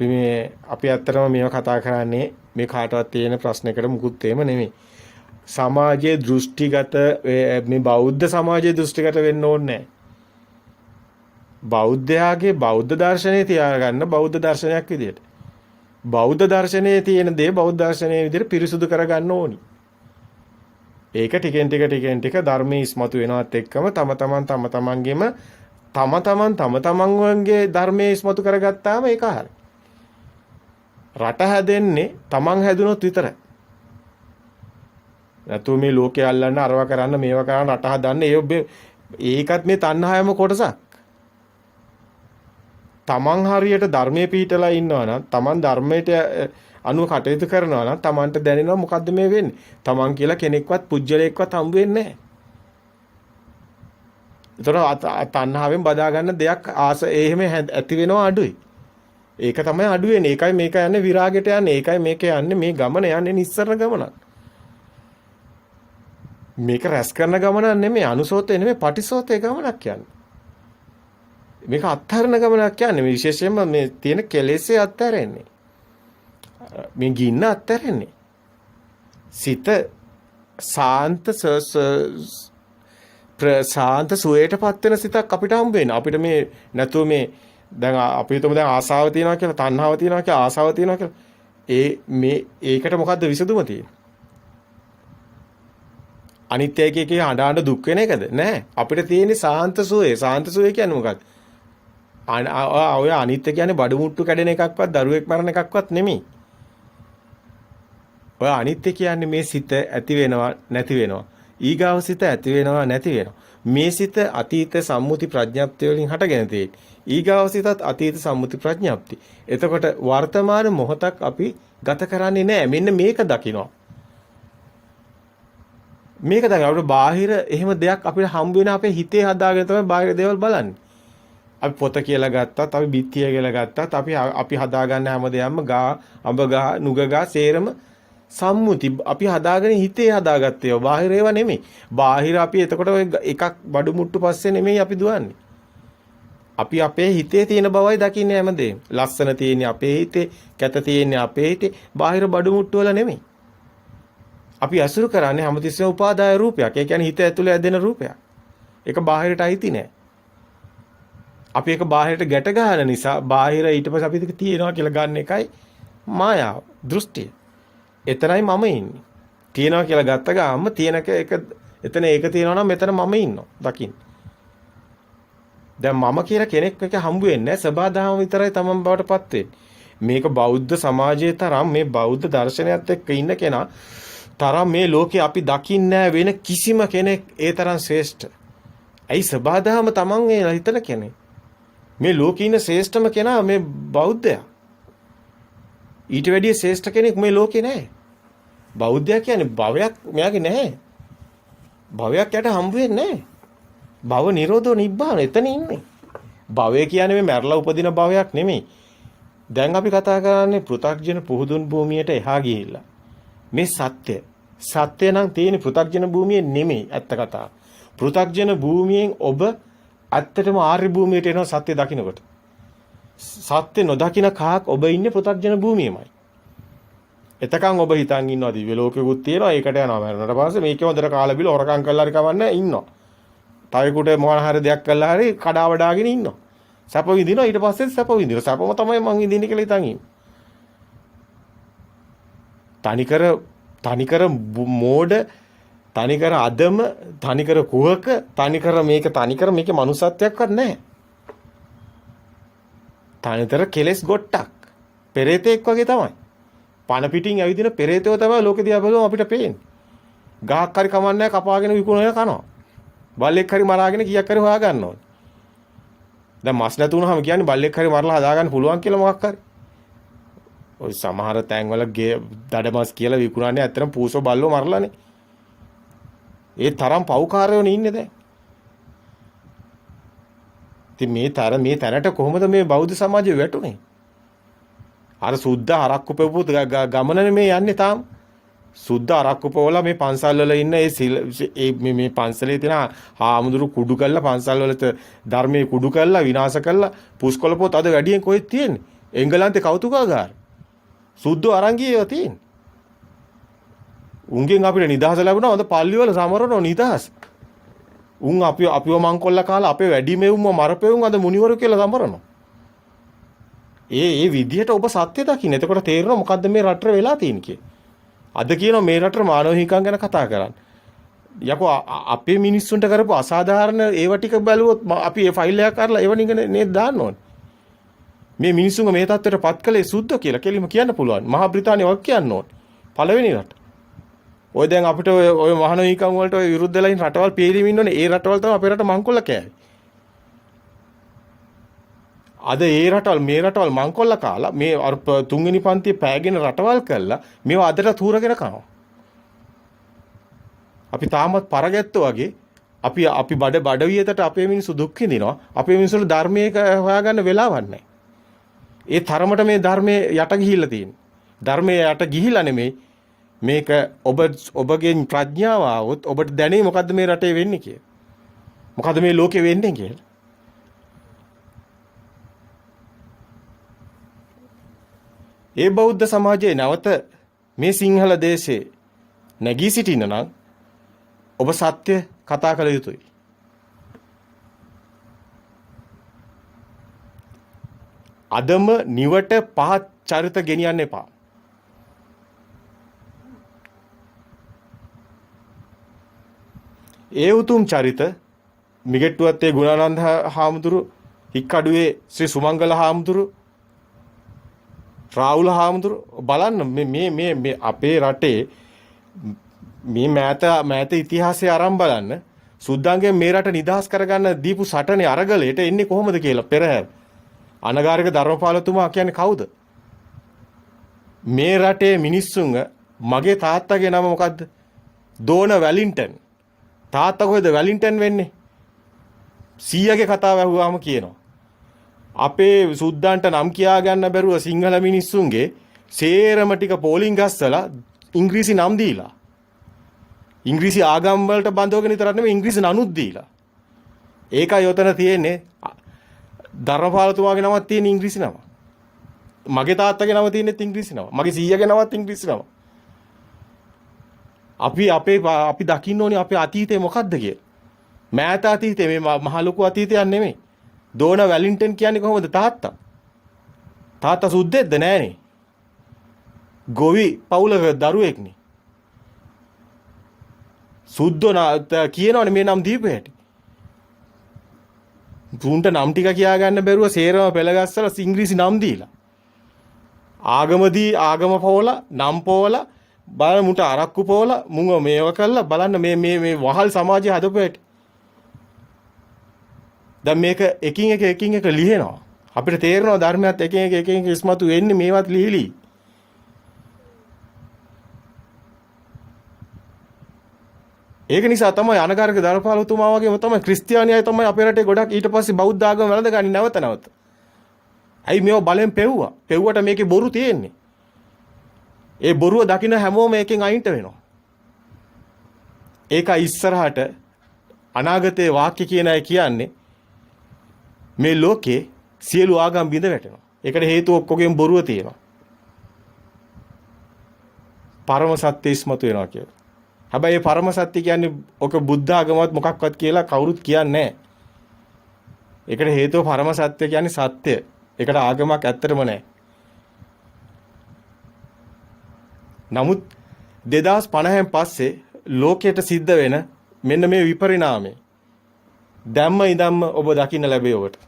අපි ඇත්තටම මේව කතා කරන්නේ මේ කාටවත් තියෙන ප්‍රශ්නයකට මුකුත් එහෙම නෙමෙයි. සමාජයේ දෘෂ්ටිගත මේ බෞද්ධ සමාජයේ දෘෂ්ටිගත වෙන්න ඕනේ නැහැ. බෞද්ධයාගේ බෞද්ධ දර්ශනය තියාගන්න බෞද්ධ දර්ශනයක් විදියට. බෞද්ධ දර්ශනයේ තියෙන දේ බෞද්ධ දර්ශනයේ විදියට පිරිසුදු කරගන්න ඕනි. ඒක ටිකෙන් ටික ධර්මයේ ඉස්මතු වෙනවත් එක්කම තම තමන්ගේ ධර්මයේ ඉස්මතු කරගත්තාම ඒක හරියි. රට හැදෙන්නේ තමන් හැදුනොත් විතරයි. නැතු මේ ලෝකේ අල්ලන්න අරවා කරන්න මේවා කරන්න රට හදන්න ඒකත් මේ තණ්හාවම කොටසක්. තමන් හරියට ධර්මයේ පිහිටලා ඉන්නවා නම් තමන් ධර්මයට අනුව කටයුතු කරනවා නම් තමන්ට දැනෙනවා මොකද්ද මේ වෙන්නේ. තමන් කියලා කෙනෙක්වත් පුජ්‍යලයක්වත් හම්බ වෙන්නේ නැහැ. ඒතර තණ්හාවෙන් බදා ගන්න දෙයක් එහෙම ඇති වෙනවා අඩුයි. ඒක තමයි අඩු වෙන්නේ. ඒකයි මේක යන්නේ විරාගයට යන්නේ. ඒකයි මේක යන්නේ මේ ගමන යන්නේ නිස්සරණ ගමනක්. මේක රැස් කරන ගමනක් නෙමෙයි අනුසෝතේ නෙමෙයි පටිසෝතේ ගමනක් යන්නේ. මේක අත්හරන ගමනක් යන්නේ. මේ විශේෂයෙන්ම මේ තියෙන කෙලෙසේ අත්හැරෙන්නේ. මේ ගින්න අත්හැරෙන්නේ. සිත සාන්ත සුවයටපත් වෙන සිතක් අපිට හම්බ වෙනවා. අපිට මේ නැතුව මේ දැන් අපි හිතමු දැන් ආසාව තියනවා කියලා තණ්හාව තියනවා කියලා ආසාව තියනවා කියලා ඒකට මොකද්ද විසඳුම තියෙන්නේ අනිත්‍යයි කිය හඬ දුක් වෙන එකද නෑ අපිට තියෙන්නේ සාන්ත සුවය කියන්නේ මොකක්ද ඔය අනිත්‍ය කියන්නේ බඩු මුට්ටු කැඩෙන එකක්වත් දරුවෙක් මරන එකක්වත් නෙමෙයි ඔය අනිත්‍ය කියන්නේ මේ සිත ඇති වෙනවා නැති වෙනවා ඊගාව සිත ඇති වෙනවා නැති වෙනවා මේ සිත අතීත සම්මුති ප්‍රඥප්තිය වලින් හටගෙන තියෙන්නේ ඊගාව සිතත් අතීත සම්මුති ප්‍රඥප්ති. එතකොට වර්තමාන මොහොතක් අපි ගත කරන්නේ නැහැ. මෙන්න මේක දකිනවා. මේක දැන් අපිට බාහිර එහෙම දෙයක් අපිට හම්බ වෙන අපේ හිතේ හදාගෙන තමයි බාහිර දේවල් බලන්නේ. අපි පොත කියලා ගත්තත්, අපි බිත්තිය කියලා ගත්තත්, අපි හදාගන්න හැමදේම ගා, අඹ ගා, නුග ගා, සේරම සම්මුති අපි හදාගෙන හිතේ හදාගත්තේ. බාහිර ඒවා නෙමෙයි. බාහිර අපි එතකොට එකක් බඩු මුට්ටු පස්සේ නෙමෙයි අපි දුවන්නේ. අපි අපේ හිතේ තියෙන බවයි දකින්නේ හැමදේම. ලස්සන තියෙන්නේ අපේ හිතේ, කැත තියෙන්නේ අපේ හිතේ, බාහිර බඩු මුට්ටු වල නෙමෙයි. අපි අසුරු කරන්නේ හැමතිස්සෙම උපාදාය රූපයක්. ඒ කියන්නේ හිත ඇතුලේ ඇදෙන රූපයක්. ඒක බාහිරට අයිති නෑ. අපි ඒක බාහිරට ගැට ගන්න නිසා බාහිර ඊට පස්සේ අපි ඒක තියනවා කියලා ගන්න එකයි මායාව, දෘෂ්ටිය. එතරම් මම ඉන්නේ. තියනවා කියලා ගත්ත ගාම තියෙනක එක එතන ඒක තියනවා නම් මෙතන මම ඉන්නවා. දකින්න. දැන් මම කියලා කෙනෙක් එක හම්බ වෙන්නේ නැහැ. සබාධාම විතරයි තමන් බවටපත් වෙන්නේ. මේක බෞද්ධ සමාජයේ තරම් මේ බෞද්ධ දර්ශනයත් එක්ක ඉන්න කෙනා තරම් මේ ලෝකේ අපි දකින්නේ වෙන කිසිම කෙනෙක් ඒ තරම් ශ්‍රේෂ්ඨ. ඇයි සබාධාම තමන් ඒ හිතන කෙනෙක්. මේ ලෝකේ ඉන්න ශ්‍රේෂ්ඨම කෙනා මේ බෞද්ධයා. ඊට වැඩිය ශ්‍රේෂ්ඨ කෙනෙක් මේ ලෝකේ නැහැ. බෞද්ධයා කියන්නේ භවයක් මෙයාගේ නැහැ. භවයක් යට හම්බ වෙන්නේ නැහැ. භව නිරෝධෝ නිබ්බාන එතන ඉන්නේ. භවය කියන්නේ මේ මැරලා උපදින භවයක් නෙමෙයි. දැන් අපි කතා කරන්නේ පෘථග්ජන පුහුදුන් භූමියට එහා ගිහිල්ලා. මේ සත්‍ය. සත්‍ය නම් තියෙන පෘථග්ජන භූමියේ නෙමෙයි ඇත්ත කතාව. පෘථග්ජන භූමියෙන් ඔබ ඇත්තටම ආර්ය භූමියට එනවා සත්‍ය දකින්නකොට. සත්‍ය නොදකින්න කාක් ඔබ ඉන්නේ පෘථග්ජන භූමියේමයි. එතකන් ඔබ හිතන් ඉන්නවා දිව්‍ය ලෝකෙකුත් තියෙනවා ඒකට යනවා මරණට පස්සේ මේකේ හොඳට කාලා බිල හොරකම් කරලා හරි කවන්නේ ඉන්නවා. තවෙකුට මොන හරි දෙයක් කළා හරි කඩා වඩාගෙන ඉන්නවා. සැප විඳිනවා ඊට පස්සේ සැප විඳිනවා. සැපම තමයි මං විඳින්නේ කියලා හිතන් ඉන්නේ. තනිකර මෝඩ තනිකර අදම තනිකර කුහක තනිකර මේකේ මනුසත්වයක්වත් නැහැ. තනිතර කෙලස් ගොට්ටක්. පෙරේතෙක් වගේ තමයි. පණ පිටින් ඇවිදින පෙරේතයෝ තමයි ලෝකෙ දිහා බලුවම අපිට පේන්නේ. ගහක් හරි කමන්නේ කපාගෙන විකුණන කනවා. බල්ලෙක් හරි මරාගෙන කීයක් හරි හොයා ගන්න ඕනේ. දැන් මස් නැතුනහම කියන්නේ බල්ලෙක් හරි මරලා හදා ගන්න පුළුවන් කියලා මොකක් හරි. ඔය සමහර තැන්වල දඩමස් කියලා විකුණන්නේ ඇත්තටම පූසෝ බල්ලෝ මරලානේ. ඒ තරම් පව්කාරයෝනේ ඉන්නේ දැන්. ඉතින් මේ තැනට කොහොමද මේ බෞද්ධ සමාජය වැටුනේ? අර සුද්ධ අරක්කු පෙවපු ගමනනේ මේ යන්නේ තාම. සුද්ධ අරක්කු පොවලා මේ පන්සල් වල ඉන්න මේ පන්සලේ තියෙන හාමුදුරු කුඩු කළා පන්සල් වලට ධර්මයේ කුඩු කළා විනාශ කළා පුස්කොළ පොත් අද වැඩියෙන් කොහෙද තියෙන්නේ? එංගලන්තේ කෞතුකාගාර. සුද්ධ අරන් ගියේ තියෙන්නේ. උන්ගෙන් අපිට නිදහස ලැබුණා හොඳ පල්ලි වල සමරනෝ නිදහස්. උන් අපිව මංකොල්ල කාලා අපේ වැඩි මෙවුම මරපෙවුම් අද මුනිවරු කියලා සමරනවා. ඒ විදිහට ඔබ සත්‍ය දකින්න. එතකොට තේරෙනවා මොකද්ද මේ රටේ වෙලා තියෙන්නේ කියලා. අද කියනවා මේ රටේ මානව හිමිකම් ගැන කතා කරන්න. යකෝ අපේ මිනිස්සුන්ට කරපු අසාධාරණ ඒව ටික බැලුවොත් අපි ඒ ෆයිල් එකක් අරලා ඒව නිකන් නේද දාන්න ඕනේ. මේ මිනිස්සුන්ගේ මේ තත්ත්වයට පත් කළේ සුද්ධ කියලා කෙලිම කියන්න පුළුවන්. මහා බ්‍රිතාන්‍ය වක් කියන්න ඕනේ. පළවෙනි රට. ඔය දැන් අපිට ඔය මානව හිමිකම් වලට ඔය විරුද්ධ වෙලා ඉන්න රටවල් පිළිමින් ඉන්නෝනේ. ඒ රටවල් තමයි අපේ රට මංකොල්ල කෑවේ. අද ඒ රටවල් මේ රටවල් මංකොල්ල කාලා මේ තුන්වෙනි පන්තියේ පෑගෙන රටවල් කළා මේවා අදට තූරගෙන කනවා. අපි තාමත් පරගැත්තෝ වගේ අපි බඩ වියතට අපේ මිනිස්සු දුක් විඳිනවා. අපේ මිනිස්සුන්ට ධර්මයේ හොයාගන්න වෙලාවක් නැහැ. ඒ තරමට මේ ධර්මයේ යට ගිහිල්ලා තියෙන්නේ. ධර්මයේ යට ගිහිල්ලා නෙමෙයි මේක ඔබගේ ප්‍රඥාව આવොත් ඔබට දැනේ මොකද්ද මේ රටේ වෙන්නේ කියලා. මොකද්ද මේ ලෝකේ වෙන්නේ කියලා. ඒ බෞද්ධ සමාජයේ නැවත මේ සිංහල දේශේ නැගී සිටින්න නම් ඔබ සත්‍ය කතා කළ යුතුයි. අදම නිවට පහත් චරිත ගෙනියන්න එපා. ඒ උතුම් චරිත මිගෙට්ටුවත්තේ ගුණානන්ද හාමුදුරු, හික්කඩුවේ ශ්‍රී සුමංගල හාමුදුරු, රාහුල හාමුදුරු බලන්න මේ අපේ රටේ මේ මෑත ඉතිහාසය අරන් බලන්න සුද්දන්ගේ මේ රට නිදහස් කරගන්න දීපු සටනේ අරගලයට එන්නේ කොහොමද කියලා පෙරහැර. අනගාരിക ධර්මපාලතුමා කියන්නේ කවුද? මේ රටේ මිනිස්සුන්ව මගේ තාත්තගේ නම මොකද්ද? දෝන වැලින්ටන්. තාත්තා කොහෙද වැලින්ටන් වෙන්නේ? සීයාගේ කතාව අහුවාම කියනවා. අපේ සුද්දන්ට නම් කියා ගන්න බැරුව සිංහල මිනිස්සුන්ගේ සේරම ටික පෝලිං ගස්සලා ඉංග්‍රීසි නම් දීලා. ඉංග්‍රීසි ආගම් වලට බඳවගෙන විතරක් නෙමෙයි ඉංග්‍රීසි නනුත් දීලා. ඒකයි යොතන තියෙන්නේ. ධර්මපාලතුමාගේ නමක් තියෙන ඉංග්‍රීසි නම. මගේ තාත්තගේ නම තියෙනෙත් ඉංග්‍රීසි නම. මගේ සීයාගේ නමත් ඉංග්‍රීසි නම. අපි දකින්න ඕනේ අපේ අතීතේ මොකද්ද කියලා. මෑත අතීතේ මේ මහ ලොකු අතීතයක් නෙමෙයි. ඩෝන වැලින්ටන් කියන්නේ කොහොමද තාත්තා? තාත්තා සුද්දෙක්ද නෑනේ. ගොවි පවුලක දරුවෙක්නේ. සුද්දෝ කියනවනේ මේ නම් දීපු හැටි. පුන්ට නම් ටික කියා ගන්න බැරුව සේරම පෙළගස්සලා ඉංග්‍රීසි නම් දීලා. ආගම පොවලා නම් පොවලා බලන්න මුට අරක්කු පොවලා මුංග මේව කළා බලන්න මේ වහල් සමාජය හදපු හැටි. දැන් මේක එකින් එක ලියනවා. අපිට තේරෙනවා ධර්මයත් එකින් එක ඉස්මතු වෙන්නේ මේවත් ලිහිලි. ඒක නිසා තමයි අනගාരിക ධර්මපාලතුමා වගේම තමයි ක්‍රිස්තියානි අය තමයි අපේ රටේ ගොඩක් ඊට පස්සේ බෞද්ධ ආගම වැළඳගන්නේ නැවත. ඇයි මේව බලෙන් පෙව්වා? පෙව්වට මේකේ බොරු තියෙන්නේ. ඒ බොරුව දකින්න හැමෝම මේකෙන් අයින්ට වෙනවා. ඒක ඉස්සරහට අනාගතයේ වාක්‍ය කියන අය කියන්නේ මේ ලෝකේ සියලු ආගම් බිඳ වැටෙනවා. ඒකට හේතුව ඔක්කොගෙම බොරුව තියෙනවා. පරම සත්‍ය ඉස්මතු වෙනවා කියලා. හැබැයි මේ පරම සත්‍ය කියන්නේ ඔක බුද්ධ ආගමවත් මොකක්වත් කියලා කවුරුත් කියන්නේ නැහැ. ඒකට හේතුව පරම සත්‍ය කියන්නේ සත්‍ය. ඒකට ආගමක් ඇත්තටම නැහැ. නමුත් 2050න් පස්සේ ලෝකයට සිද්ධ වෙන මෙන්න මේ විපරිණාමය දැම්ම ඉඳන්ම ඔබ දකින්න ලැබේ ඔබට.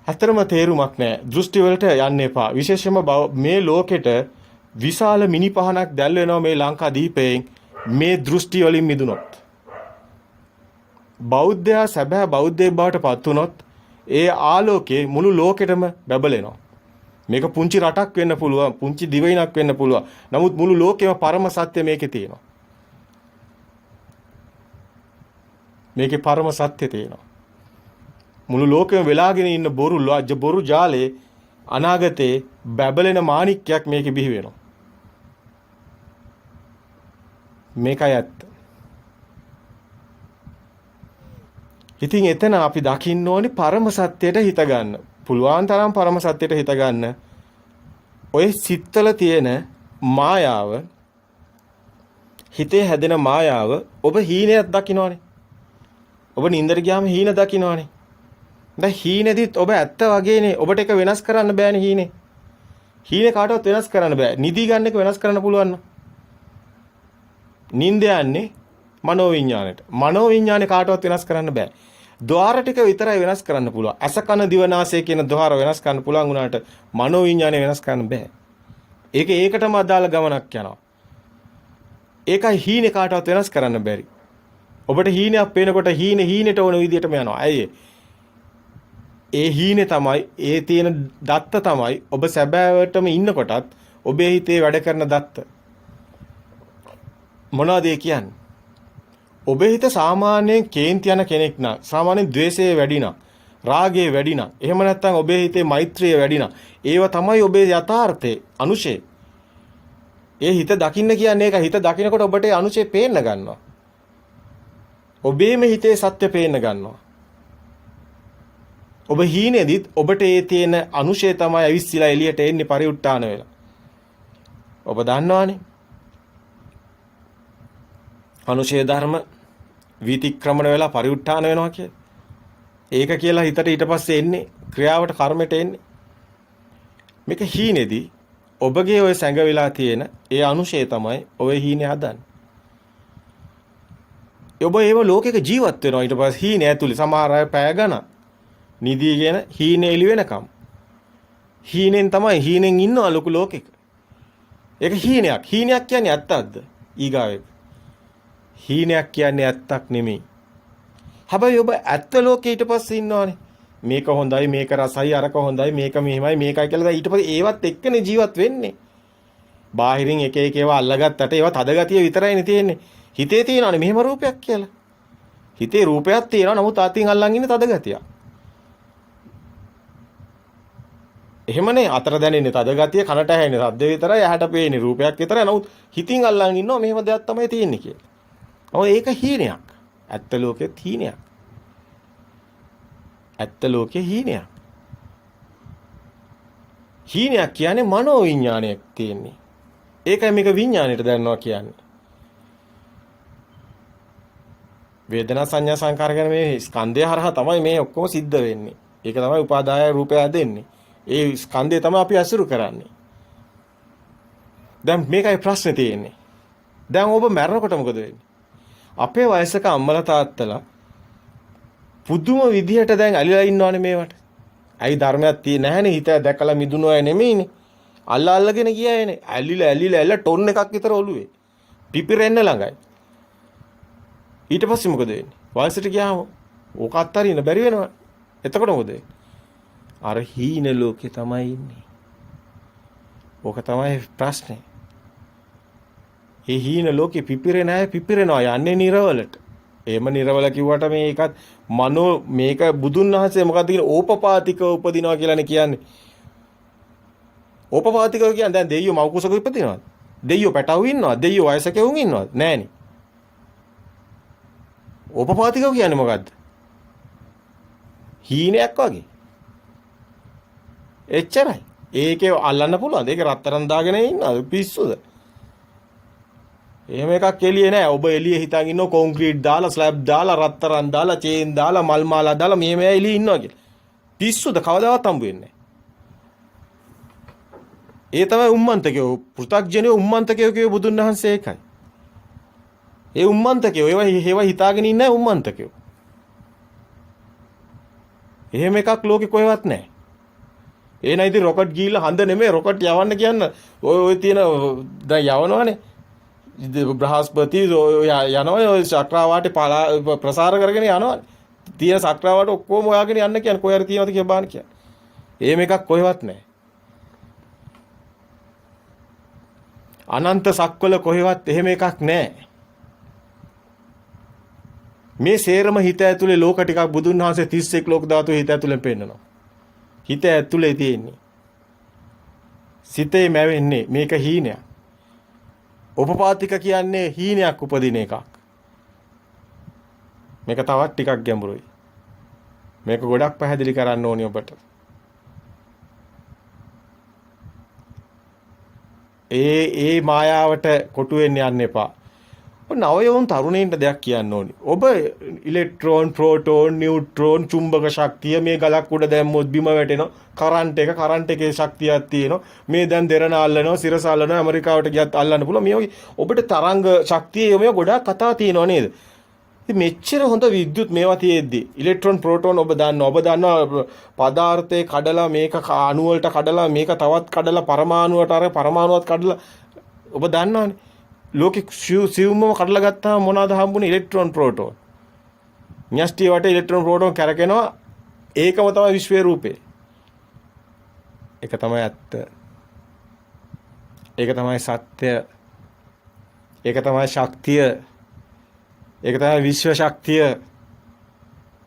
අතරම තේරුමක් නැහැ. දෘෂ්ටි වලට යන්න එපා. විශේෂයෙන්ම මේ ලෝකෙට විශාල මිනි පහනක් දැල් වෙනවා මේ ලංකා දීපයෙන් මේ දෘෂ්ටි වලින් මිදුනොත්. බෞද්ධයා සැබෑ බෞද්ධයෙක් බවට පත් වුනොත් ඒ ආලෝකයේ මුළු ලෝකෙටම බැබලෙනවා. මේක පුංචි රටක් වෙන්න පුළුවන්, පුංචි දිවයිනක් වෙන්න පුළුවන්. නමුත් මුළු ලෝකෙම පරම සත්‍ය මේකේ තියෙනවා. මේකේ පරම සත්‍ය තියෙනවා. මුළු ලෝකෙම වෙලාගෙන ඉන්න බොරු ජාලේ අනාගතේ බැබලෙන මාණික්කයක් මේකේ බිහි වෙනවා. මේකයි ඇත්ත. ඉතින් එතන අපි දකින්න ඕනි පරම සත්‍යයට හිත ගන්න. පුළුවන් තරම් පරම සත්‍යයට හිත ගන්න. ඔය සිත්වල තියෙන මායාව, හිතේ හැදෙන මායාව ඔබ හීනයක් දකින්නවනේ. ඔබ නින්දට ගියාම හීන දකින්නවනේ. දැන් හීනෙදිත් ඔබ ඇත්ත වගේනේ. ඔබට එක වෙනස් කරන්න බෑනේ හීනේ. හීනේ කාටවත් වෙනස් කරන්න බෑ. නිදි ගන්න එක වෙනස් කරන්න පුළුවන් නම්. නින්ද යන්නේ මනෝවිඤ්ඤාණයට. මනෝවිඤ්ඤාණය කාටවත් වෙනස් කරන්න බෑ. ద్వාර ටික විතරයි වෙනස් කරන්න පුළුවන්. අස කන දිව නාසය කියන ద్వාර වෙනස් කරන්න පුළුවන් වුණාට මනෝවිඤ්ඤාණය වෙනස් කරන්න බෑ. ඒකටම අදාළ ගමනක් යනවා. ඒකයි හීනේ කාටවත් වෙනස් කරන්න බැරි. ඔබට හීනයක් පේනකොට හීනෙට ඕන විදිහටම යනවා. ඇයි ඒ හීනේ තමයි, ඒ තියෙන දත්ත තමයි ඔබ සැබෑවටම ඉන්නකොටත් ඔබේ හිතේ වැඩ කරන දත්ත. මොනවද ඒ කියන්නේ? ඔබේ හිත සාමාන්‍යයෙන් කේන්ති යන කෙනෙක් නම්, සාමාන්‍යයෙන් ද්වේෂය වැඩි නම්, රාගය වැඩි නම්, එහෙම නැත්නම් ඔබේ හිතේ මෛත්‍රිය වැඩි නම්, ඒව තමයි ඔබේ යථාර්ථයේ අනුශේ. ඒ හිත දකින්න කියන්නේ ඒක. හිත දකිනකොට ඔබට ඒ අනුශේ පේන්න ගන්නවා. ඔබේම හිතේ සත්‍ය පේන්න ගන්නවා. ඔබ හීනේදිත් ඔබට ඒ තියෙන අනුශේ තමයි ඇවිස්සලා එළියට එන්නේ පරිඋත් ทาน වෙලා. ඔබ දන්නවනේ. අනුශේ ධර්ම විතික්‍රමණ වෙලා පරිඋත් ทาน වෙනවා කිය. ඒක කියලා හිතට ඊට පස්සේ එන්නේ ක්‍රියාවට කර්මයට එන්නේ. මේක හීනේදී ඔබගේ ওই සැඟවිලා තියෙන ඒ අනුශේ තමයි ඔය හීනේ හදන්නේ. ඔබ ඒව ලෝකෙක ජීවත් වෙනවා ඊට පස්සේ හීනේ ඇතුලේ සමහර අය පැය ගණන් නිදිගෙන හීනේ එළි වෙනකම්. හීනෙන් ඉන්නවා ලොකු ලෝකෙක. ඒක හීනයක්. හීනයක් කියන්නේ ඇත්තක්ද? ඊගාවෙක. හීනයක් කියන්නේ ඇත්තක් නෙමෙයි. හැබැයි ඔබ ඇත්ත ලෝකේ ඊට පස්සේ ඉන්නවනේ. මේක හොඳයි, මේක රසයි, අරක හොඳයි, මේක මෙහෙමයි, මේකයි කියලා ඊට පස්සේ ඒවත් එක්කනේ ජීවත් වෙන්නේ. බාහිරින් එක ඒවා අල්ලගත්තට ඒවා තදගතිය විතරයිනේ තියෙන්නේ. හිතේ තියෙනවනේ මෙහෙම රූපයක් කියලා. හිතේ රූපයක් තියෙනවා, නමුත් අතින් අල්ලන් ඉන්නේ තදගතියක්. එහෙමනේ අතර දැනෙන්නේ තදගතිය, කනට ඇහෙන්නේ ශබ්ද විතරයි, ඇහැට පේන්නේ රූපයක් විතරයි. නමුත් හිතින් අල්ලන් ඉන්නවා මෙහෙම දෙයක් තමයි තියෙන්නේ කියලා. ඒක හීනයක්. ඇත්ත ලෝකේ හීනයක්. ඇත්ත ලෝකේ හීනයක්. හීනයක් කියන්නේ මනෝ විඥානයක් තියෙන්නේ. ඒකයි මේක විඥාණයට දැනනවා කියන්නේ. වේදනා සංඥා සංකාර ගැන මේ ස්කන්ධය හරහා තමයි මේ ඔක්කොම සිද්ධ වෙන්නේ. ඒක තමයි උපාදාය රූපය හැදෙන්නේ. ඒ ස්කන්ධය තමයි අපි අසුරු කරන්නේ. දැන් මේකයි ප්‍රශ්නේ තියෙන්නේ. දැන් ඔබ මැරෙනකොට මොකද වෙන්නේ? අපේ වයසක අම්මලා තාත්තලා පුදුම විදිහට දැන් ඇලිලා ඉන්නවනේ මේවට. ඇයි ධර්මයක් තියෙන්නේ නැහනේ හිත දැකලා මිදුණු අය නෙමෙයිනේ. අල්ලගෙන ගියායනේ. ඇලිලා ටොන් එකක් විතර ඔළුවේ. පිපිරෙන්න ළඟයි. ඊට පස්සේ මොකද වෙන්නේ? වයසට ගියාම ඕක අත්තරින්න බැරි වෙනවා. එතකොට මොකද වෙන්නේ? අර හීන ලෝකේ තමයි ඉන්නේ. ඕක තමයි ප්‍රශ්නේ. ඒ හීන ලෝකේ පිපිරෙන අය පිපිරෙනවා යන්නේ නිරවලට. එහෙම නිරවල කිව්වට මේකත් මනෝ මේක බුදුන් වහන්සේ මොකක්ද කියන්නේ ඕපපාතිකව උපදිනවා කියලානේ කියන්නේ. ඕපපාතිකව කියන්නේ දැන් දෙයියෝ මව් කුසක ඉපදිනවද? දෙයියෝ පැටවු ඉන්නවද? දෙයියෝ වයසක උන් ඉන්නවද? නෑනේ. ඕපපාතිකව කියන්නේ මොකද්ද? හීනයක් වගේ. එච්චරයි. ඒකේ අල්ලන්න පුළුවන්. ඒක රත්තරන් දාගෙන ඉන්නවද? පිස්සුද? එහෙම එකක් එළියේ නෑ. ඔබ එළියේ හිතන් ඉන්නව කොන්ක්‍රීට් දාලා, ස්ලැබ් දාලා, රත්තරන් දාලා, චේන් දාලා, මල් මාලා දාලා මෙහෙම එළියේ ඉන්නවා කියලා. පිස්සුද? කවදාවත් හම්බ වෙන්නේ නෑ. ඒ තමයි උම්මන්තකයෝ. පෘථග්ජනයෝ උම්මන්තකයෝ කියව බුදුන් වහන්සේ ඒකයි. ඒ උම්මන්තකයෝ ඒවා හිතාගෙන ඉන්නේ උම්මන්තකයෝ. එහෙම එකක් ලෝකේ කොහෙවත් නැහැ. ඒ නයි ඉතින් රොකට් ගිහිල්ලා හඳ නෙමෙයි රොකට් යවන්න කියන්න ඔය තියෙන දැන් යවනවනේ. බ්‍රහස්පති යනවා ඔය චක්‍රාවාටේ ප්‍රසාර කරගෙන යනවා. තියෙන චක්‍රාවාට ඔක්කොම හොයාගෙන යන්න කියන්නේ කොහේ හරි තියෙනවද කියලා බලන්න කියන්නේ. එහෙම එකක් කොහෙවත් නැහැ. අනන්ත සක්වල කොහෙවත් එහෙම එකක් නැහැ. මේ සේරම හිත ඇතුලේ ලෝක ටිකක් බුදුන් වහන්සේ 31 ලෝක ධාතු හිත ඇතුලෙන් පෙන්නනවා. හිත ඇතුලේ තියෙන්නේ. සිතේ මැවෙන්නේ මේක හීනයක්. උපපාතික කියන්නේ හීනයක් උපදින එකක්. මේක තවත් ටිකක් ගැඹුරුයි. මේක ගොඩක් පැහැදිලි කරන්න ඕනි ඔබට. ඒ මායාවට කොටු වෙන්න යන්න එපා. නවයෝන් තරුණයින්ට දෙයක් කියන්න ඕනි. ඔබ ඉලෙක්ට්‍රෝන, ප්‍රෝටෝන, නියුට්‍රෝන, චුම්බක ශක්තිය මේ ගලක් උඩ දැම්මොත් බිම වැටෙනවා. කරන්ට් එකේ ශක්තියක් තියෙනවා. මේ දැන් දෙරණ අල්ලනවා, සිරස අල්ලනවා, ඇමරිකාවට ගියත් අල්ලන්න පුළුවන්. මේ ඔබට තරංග ශක්තිය මේ ගොඩක් කතා තියෙනවා නේද? ඉතින් මෙච්චර හොඳ විද්‍යුත් මේවා තියෙද්දි ඉලෙක්ට්‍රෝන, ප්‍රෝටෝන ඔබ දන්නවා පදාර්ථේ කඩලා මේක අණු වලට කඩලා මේක තවත් කඩලා පරමාණුවට අර පරමාණුවත් කඩලා ඔබ දන්නවනේ. ලෝකෙ සිවුම්ම කඩලා ගත්තාම මොනවද හම්බුනේ? ඉලෙක්ට්‍රෝන, ප්‍රෝටෝන. න්‍යෂ්ටි වට ඉලෙක්ට්‍රෝන, ප්‍රෝටෝන කරකිනවා. ඒකම තමයි විශ්වයේ රූපේ. ඒක තමයි ඇත්ත. ඒක තමයි සත්‍ය. ඒක තමයි ශක්තිය. ඒක තමයි විශ්ව ශක්තිය.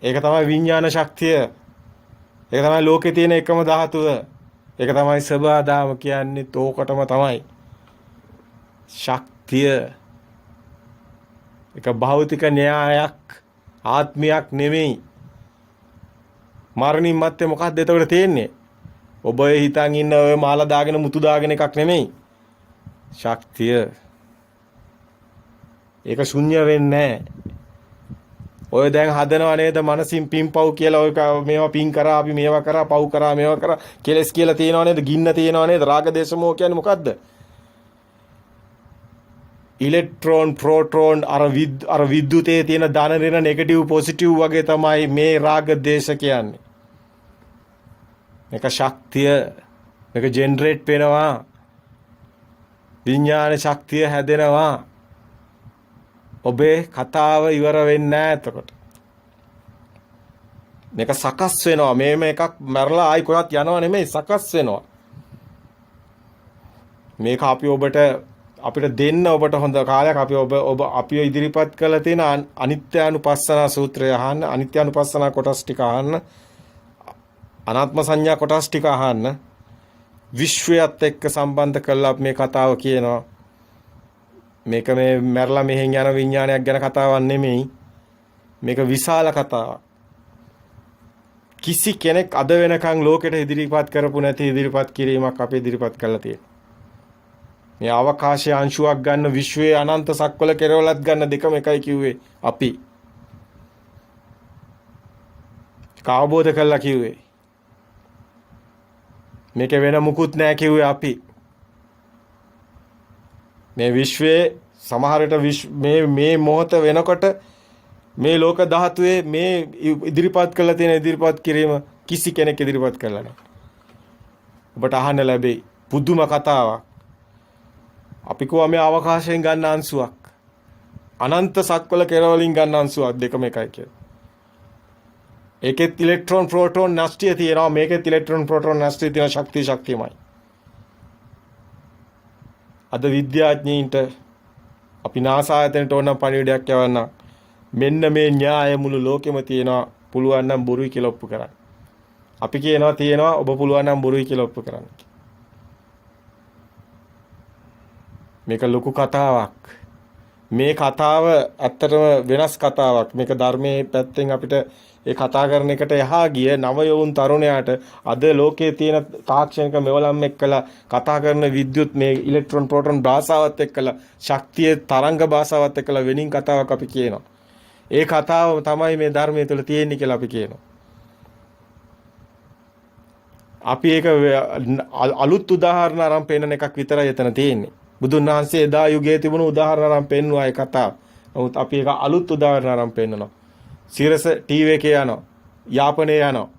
ඒක තමයි විඥාන ශක්තිය. ඒක තමයි ලෝකේ තියෙන එකම ධාතුව. ඒක තමයි සබාදාම කියන්නේ තෝකටම තමයි. ශක්තිය. ඒක භෞතික න්‍යායක් ආත්මයක් නෙමෙයි. මරණින් මත්තේ මොකක්ද එතකොට තියෙන්නේ? ඔබ හිතන් ඉන්න ඔය මාලා දාගෙන මුතු දාගෙන එකක් නෙමෙයි. ශක්තිය. ඒක ශුන්‍ය වෙන්නේ නැහැ. ඔය දැන් හදනව නේද මනසින් පින්පව් කියලා ඔය මේවා පින් කරා අපි මේවා කරා පව් කරා මේවා කරා කෙලස් කියලා තියෙනව නේද? ගින්න තියෙනව නේද? රාග දේශ මොහ කියන්නේ මොකද්ද? ඉලෙක්ට්‍රෝන, ප්‍රෝටෝන අර විද්‍යුතයේ තියෙන ධන ඍණ නෙගටිව් පොසිටිව් වගේ තමයි මේ රාග දේශ කියන්නේ. මේක ශක්තිය. මේක ජෙනරේට් වෙනවා. විඥාන ශක්තිය හැදෙනවා. ඔබේ කතාව ඉවර වෙන්නේ නැහැ එතකොට. මේක සකස් වෙනවා. මේක මරලා ආයි කොහත් යනවා නෙමෙයි සකස් වෙනවා. මේක අපි ඔබට අපිට දෙන්න ඔබට හොඳ කාලයක් අපි ඉදිරිපත් කළ තියෙන අනිත්‍යානුපස්සනා සූත්‍රය අහන්න, අනිත්‍යානුපස්සනා කොටස් ටික අහන්න, අනාත්ම සංඥා කොටස් ටික අහන්න. විශ්වයත් එක්ක සම්බන්ධ කරලා මේ කතාව කියනවා. මේක මේ මැරලා මෙහෙන් යන විඥානයක් ගැන කතාවක් නෙමෙයි. මේක විශාල කතාවක්. කිසි කෙනෙක් අද වෙනකන් ලෝකෙට ඉදිරිපත් කරපු නැති ඉදිරිපත් කිරීමක් අපි ඉදිරිපත් කරලා තියෙනවා. මේ අවකාශයේ අංශුවක් ගන්න විශ්වයේ අනන්ත සක්වල කෙරවලත් ගන්න දෙකම එකයි කිව්වේ අපි. කාවබෝධ කළා කිව්වේ. මේක වෙන මුකුත් නෑ කිව්වේ අපි. මේ විශ්වයේ සමහරට මේ මොහොත වෙනකොට මේ ලෝක ධාතුවේ මේ ඉදිරිපත් කළ තියෙන ඉදිරිපත් කිරීම කිසි කෙනෙක් ඉදිරිපත් කළා නැහැ. ඔබට අහන්න ලැබෙයි පුදුම කතාවක්. අපි කෝ මේ අවකාශයෙන් ගන්න අංශුවක්. අනන්ත සක්වල කෙරවලින් ගන්න අංශුවක් දෙකම එකයි කියලා. ඒකෙත් ඉලෙක්ට්‍රෝන ප්‍රෝටෝන නැස්ටිය තියෙනවා. මේකෙත් ඉලෙක්ට්‍රෝන ප්‍රෝටෝන නැස්ටිය තියෙන ශක්තියමයි. අද විද්‍යාඥයින්ට අපි NASA ආයතනයට ඕනම් පණිවිඩයක් යවන්න. මෙන්න මේ න්‍යාය මුළු ලෝකෙම තියෙනවා. පුළුවන් නම් බොරුයි කියලා ඔප්පු කරන්න. අපි කියනවා තියෙනවා ඔබ පුළුවන් නම් බොරුයි කියලා ඔප්පු කරන්න. මේක ලොකු කතාවක්. මේ කතාව ඇත්තටම වෙනස් කතාවක්. මේක ධර්මයේ පැත්තෙන් අපිට ඒ කතා කරන එකට එහා ගිය නව යොවුන් තරුණයාට අද ලෝකයේ තියෙන තාක්ෂණික මෙවලම් එක්කලා කතා කරන විද්‍යුත් මේ ඉලෙක්ට්‍රෝන ප්‍රෝටෝන භාෂාවත් එක්කලා ශක්තියේ තරංග භාෂාවත් එක්කලා වෙනින් කතාවක් අපි කියනවා. ඒ කතාව තමයි මේ ධර්මයේ තුල තියෙන්නේ කියලා අපි කියනවා. අපි ඒක අලුත් උදාහරණ අරන් පෙන්නන එකක් විතරයි එතන තියෙන්නේ. බුදුන් වහන්සේ එදා යුගයේ තිබුණු උදාහරණ අරන් පෙන්නුවා ඒ කතාව. නමුත් අපි ඒක අලුත් උදාහරණ අරන් පෙන්නනවා. සිරස ටීවී එකේ යනවා. යාපනයේ යනවා.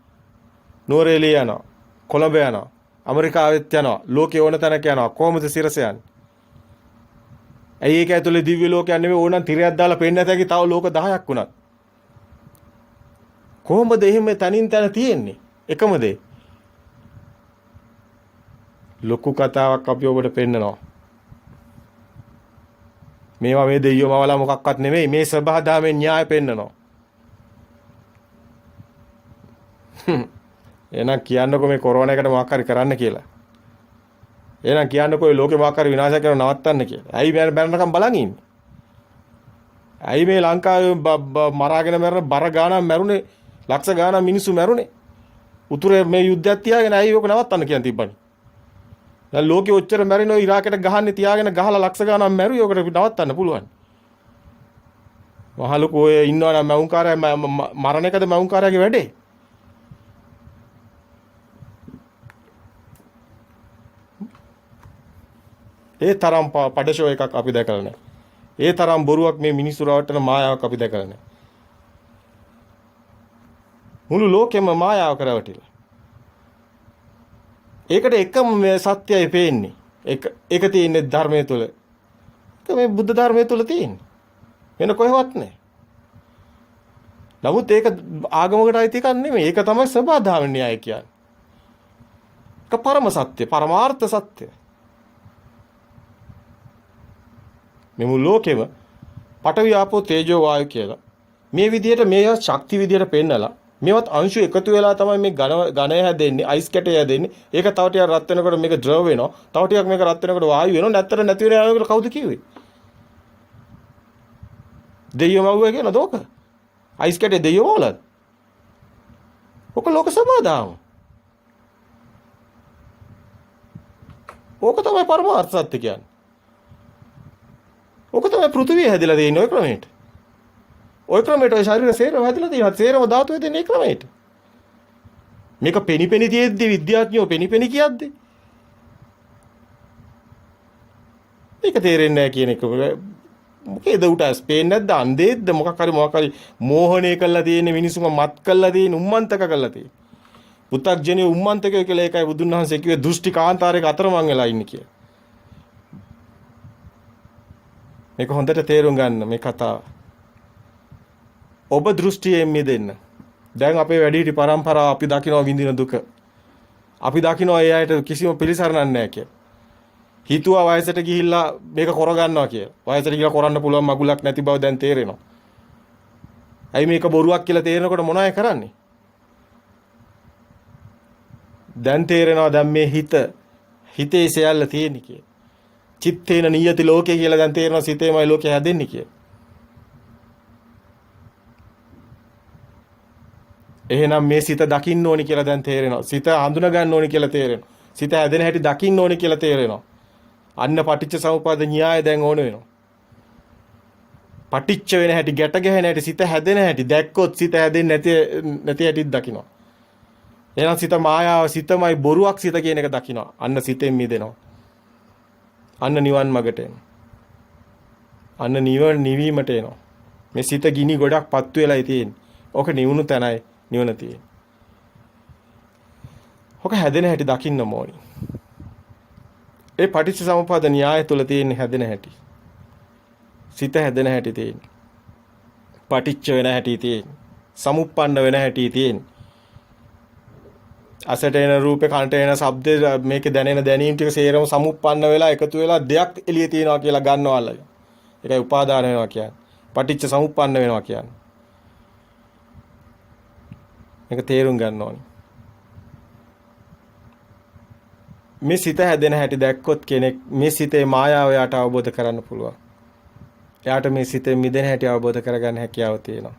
නෝරේලිය යනවා. කොළඹ යනවා. ඇමරිකාවෙත් යනවා. ලෝකේ ඕන තැනක යනවා. කොහොමද සිරස යන්නේ? ඇයි ඒක ඇතුලේ දිව්‍ය ලෝකයක් නෙමෙයි ඕනනම් තිරයක් දාලා පෙන්නත හැකි තව ලෝක 10ක් වුණත්. කොහොමද එහෙම තනින් තන තියෙන්නේ? එකම දේ. ලොකු කතාවක් අපි ඔබට පෙන්නනවා. මේවා මේ දෙයියෝ මවලා මොකක්වත් නෙමෙයි මේ සබහාදාමෙන් න්‍යාය පෙන්නනවා. එහෙනම් කියන්නකෝ මේ කොරෝනා එකට මොකක් හරි කරන්න කියලා. එහෙනම් කියන්නකෝ මේ ලෝකේ මොකක් හරි විනාශ කරන නවත්තන්න කියලා. ඇයි බැලනකම් බලන් ඉන්නේ? ඇයි මේ ලංකාවේ මරාගෙන මැරෙන බර ගානක් මැරුණේ ලක්ෂ ගානක් මිනිස්සු මැරුණේ? උතුරේ මේ යුද්ධයක් තියාගෙන ඇයි ඕක නවත්තන්න කියන තිබ්බනේ. දැන් ලෝකෙ ඔච්චර මැරිනෝ ඉරාකයට ගහන්නේ තියාගෙන ගහලා ලක්ෂ ගානක් මැරුවේ ඕකට නවත්තන්න පුළුවන්. මහලුකෝ ඔය ඉන්නවා නම් මවුන්කාරය මරණ එකද මවුන්කාරයගේ වැඩේ? ඒ තරම් පඩෂෝ එකක් අපි දැකලා නැහැ. ඒ තරම් බොරුවක් මේ මිනිස්සු රවට්ටන මායාවක් අපි දැකලා නැහැ. මුළු ලෝකෙම මායාව කරවටිලා. ඒකට එකම මේ සත්‍යය පේන්නේ. ඒක තියෙන්නේ ධර්මයේ තුල. ඒක මේ බුද්ධ ධර්මයේ තුල තියෙන්නේ. වෙන කොහෙවත් නැහැ. නමුත් ඒක ආගමකට අයිති එකක් නෙමෙයි. ඒක තමයි සබාධාම න්‍යාය කියන්නේ. ඒක පරම සත්‍ය, පරමාර්ථ සත්‍ය. මේ මුළු ලෝකෙම පඨවි ආපෝ තේජෝ වායු කියලා මේ විදිහට මේ ශක්ති විදිහට පෙන්නලා මේවත් අංශු එකතු වෙලා තමයි මේ ඝනය හැදෙන්නේ, අයිස් කැටය හැදෙන්නේ. ඒක තව ටිකක් රත් වෙනකොට මේක ද්‍රව වෙනවා. තව ටිකක් මේක රත් වෙනකොට වායු වෙනවා. නැත්තර නැති වෙන යනකොට කවුද කිව්වේ? දෙයියෝ මව්වේ කියන දෝක. අයිස් කැටේ දෙයියෝ වලද? ඔක ලෝක සමාදාම. ඕක තමයි පරමාර්ථ සත්‍ය කියන්නේ. ඕක තමයි පෘථිවිය හැදිලා තියෙන්නේ ওই ක්‍රමයට. ওই ක්‍රමයට ඔය ශරීර සේරම හැදිලා තියෙනවා. සේරම ධාතු වෙන්නේ ඒ ක්‍රමයට. මේක පෙනිපෙනි තියෙද්දි විද්‍යාඥයෝ පෙනිපෙනි කියද්දි මේක තේරෙන්නේ නැහැ කියන එක. මොකේද උට ස්පේන් නැද්ද අන්දේද්ද මොකක් හරි මෝහණය කළා තියෙන්නේ මිනිස්සුම මත් කළා තියෙන්නේ උම්මන්තක කළා තියෙන්නේ. පු탁ජනිය උම්මන්තකය කියලා ඒකයි බුදුන් වහන්සේ කිව්වේ දෘෂ්ටි කාන්තාරයක අතරමං වෙලා ඉන්නේ කියලා. මේක හොඳට තේරුම් ගන්න මේ කතාව. ඔබ දෘෂ්ටියෙන් මිදෙන්න. දැන් අපේ වැඩිහිටි පරම්පරාව අපි දකිනවා විඳින දුක. අපි දකිනවා ඒ අයට කිසිම පිළිසරණක් නැහැ කියලා. හිතුවා වයසට ගිහිල්ලා මේක කරගන්නවා කියලා. වයසට ගිහිල්ලා කරන්න පුළුවන් මගුලක් නැති බව දැන් තේරෙනවා. ඇයි මේක බොරුවක් කියලා තේරෙනකොට මොනවයි කරන්නේ? දැන් තේරෙනවා දැන් මේ හිතේ සියල්ල තියෙන්නේ කියලා. චිත්තේන නියති ලෝකේ කියලා දැන් තේරෙනවා සිතේමයි ලෝකේ හැදෙන්නේ කියලා. එහෙනම් මේ සිත දකින්න ඕනි කියලා දැන් තේරෙනවා. සිත හඳුනා ගන්න ඕනි කියලා තේරෙනවා. සිත හැදෙන හැටි දකින්න ඕනි කියලා තේරෙනවා. අන්න පටිච්ච සමුප්පාද න්‍යාය දැන් ඕන වෙනවා. පටිච්ච වෙන හැටි, ගැට ගැහෙන හැටි, සිත හැදෙන හැටි දැක්කොත් සිත හැදෙන්නේ නැති හැටිත් දකිනවා. එහෙනම් සිත මායාව, සිතමයි බොරුවක් සිත කියන එක දකිනවා. අන්න සිතෙන් මිදෙනවා. අන්න නිවන් මගට එනවා. අන්න නිවීමට එනවා. මේ සිත ගිනි ගොඩක් පත්තු වෙලායි තියෙන්නේ. ඕක නිවුණු තැනයි නිවන තියෙන්නේ. ඕක හැදෙන හැටි දකින්න ඕනි. ඒ පටිච්ච සමුප්පාද න්‍යාය තුල තියෙන හැදෙන හැටි. සිත හැදෙන හැටි තියෙන්නේ. පටිච්ච වෙන හැටි තියෙන්නේ. සමුප්පන්න වෙන හැටි තියෙන්නේ. අසට එන රූපේ, කනට එන ශබ්ද, මේකේ දැනෙන දැනීම් ටික සේරම සමුප්පන්න වෙලා එකතු වෙලා දෙයක් එළිය තියනවා කියලා ගන්නවල්ල. ඒකයි උපාදාන වෙනවා කියන්නේ. පටිච්ච සමුප්පන්න වෙනවා කියන්නේ. මේක තේරුම් ගන්න ඕනේ. මේ සිත හැදෙන හැටි දැක්කොත් කෙනෙක් මේ සිතේ මායාව යාට අවබෝධ කරන්න පුළුවන්. එයාට මේ සිතේ මිදෙන හැටි අවබෝධ කරගන්න හැකියාව තියෙනවා.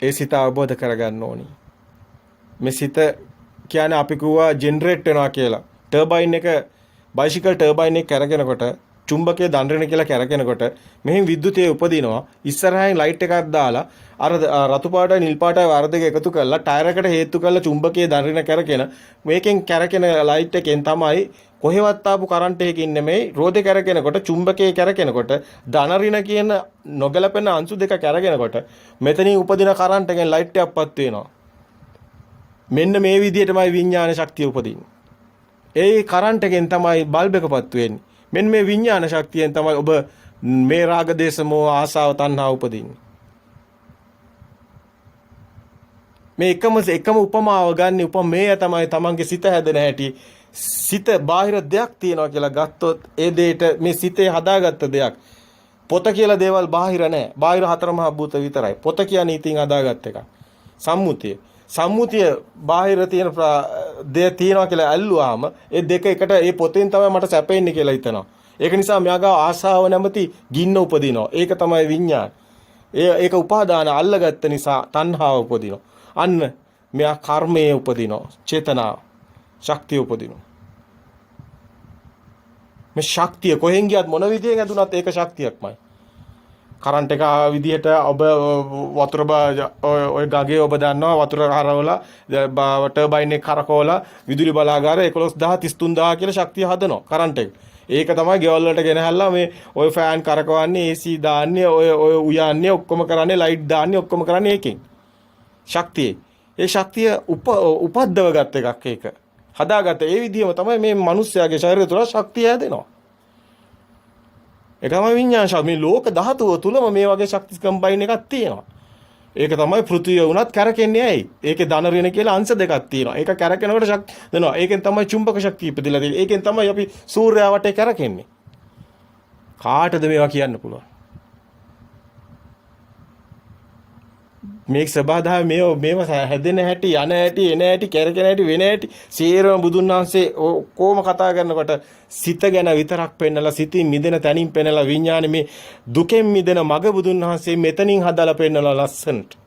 ඒ සිත අවබෝධ කරගන්න ඕනි. මේ සිත කියන්නේ අපි කිව්වා ජෙනරේට් වෙනවා කියලා. ටර්බයින් එක, බයිසිකල් ටර්බයින් එක කරගෙනකොට, චුම්බකයේ දණ්ඩන කියලා කරගෙනකොට මෙහෙන් විද්‍යුතය උපදිනවා. ඉස්සරහින් ලයිට් එකක් දාලා අර රතු පාටයි නිල් පාටයි වර දෙක එකතු කරලා ටයර් එකට හේතු කරලා චුම්බකයේ දණ්ඩන කරගෙන මේකෙන් කරගෙන ලයිට් එකෙන් තමයි කොහෙවත් ආපු කරන්ට් එකකින් නෙමෙයි රෝදේ කරගෙනකොට චුම්බකයේ කරගෙනකොට ධනරින කියන නොගැලපෙන අංශු දෙක කරගෙනකොට මෙතනින් උපදින කරන්ට් එකෙන් ලයිට් එකක්පත් වෙනවා. මෙන්න මේ විදිහටමයි විඥාන ශක්තිය උපදින්නේ. ඒ කරන්ට් එකෙන් තමයි බල්බ් එකපත් වෙන්නේ. මෙන්න මේ විඥාන ශක්තියෙන් තමයි ඔබ මේ රාග දේශ මොහ ආසාව තණ්හා උපදින්නේ. මේ එකම උපමාව ගන්න උපමේය තමයි තමන්ගේ සිත හැදෙන හැටි. සිත බාහිර දෙයක් තියනවා කියලා ගත්තොත් ඒ දෙයට මේ සිතේ හදාගත්ත දෙයක්. පොත කියලා දේවල් බාහිර නැහැ. බාහිර හතර මහා භූත විතරයි. පොත කියන්නේ ඉතින් හදාගත්ත එක. සම්මුතිය. සම්මුතිය බාහිර තියෙන දේ තියනවා කියලා ඇල්ලුවාම ඒ දෙක එකට ඒ පොතෙන් තමයි මට සැපෙන්නේ කියලා හිතනවා. ඒක නිසා මෙයාගා ආශාව නැමැති ගින්න උපදිනවා. ඒක තමයි විඥාන. ඒක උපාදාන අල්ලගත්ත නිසා තණ්හාව උපදිනවා. අන්න මෙයා කර්මයේ උපදිනවා. චේතනාව, ශක්තිය උපදිනවා. මේ ශක්තිය කොහෙන් ගියත් මොන විදියෙන් ඇදුනත් ඒක ශක්තියක්මයි. කරන්ට් එක විදිහට ඔබ වතුර ඔය ගගේ ඔබ දන්නවා වතුර හරවලා ටර්බයින් එක කරකවලා විදුලි බලාගාර 11000 33000 කියලා ශක්තිය හදනවා කරන්ට් එක. ඒක තමයි ගෙවල් වලට ගෙනහැල්ලා මේ ඔය ෆෑන් කරකවන්නේ, AC දාන්නේ, ඔය උයන්නේ ඔක්කොම කරන්නේ, ලයිට් දාන්නේ ඔක්කොම කරන්නේ ඒකෙන්. ශක්තිය. ඒ ශක්තිය උපද්දව ගත් එකක් ඒක. හදාගත්ත ඒ විදිහම තමයි මේ මිනිස්යාගේ ශරීරය තුළ ශක්තිය හැදෙනවා. ඒක තමයි විඤ්ඤාණ ශක්තිය. මේ ලෝක ධාතුව තුලම මේ වගේ ශක්ති කම්බයින් එකක් තියෙනවා. ඒක තමයි පෘථිවිය වුණත් කැරකෙන්නේ ඇයි? ඒකේ ධන ඍණ කියලා අංශ දෙකක් තියෙනවා. ඒක කැරකෙනකොට ශක්තිය දෙනවා. ඒකෙන් තමයි චුම්බක ශක්තිය ඉපදිලා තියෙන්නේ. ඒකෙන් තමයි අපි සූර්යයා වටේ කැරකෙන්නේ. කාටද මේවා කියන්න පුළුවන්? මේක සබාධා මේව හැදෙන හැටි, යන හැටි, එන හැටි, කැරකෙන හැටි, වෙන හැටි සීරම බුදුන් වහන්සේ කොහොම කතා කරනකොට සිත ගැන විතරක් පෙන්නලා, සිතින් මිදෙන තැනින් පෙන්නලා, විඥානේ මේ දුකෙන් මිදෙන මග බුදුන් වහන්සේ මෙතනින් හදලා පෙන්නලා ලස්සනට.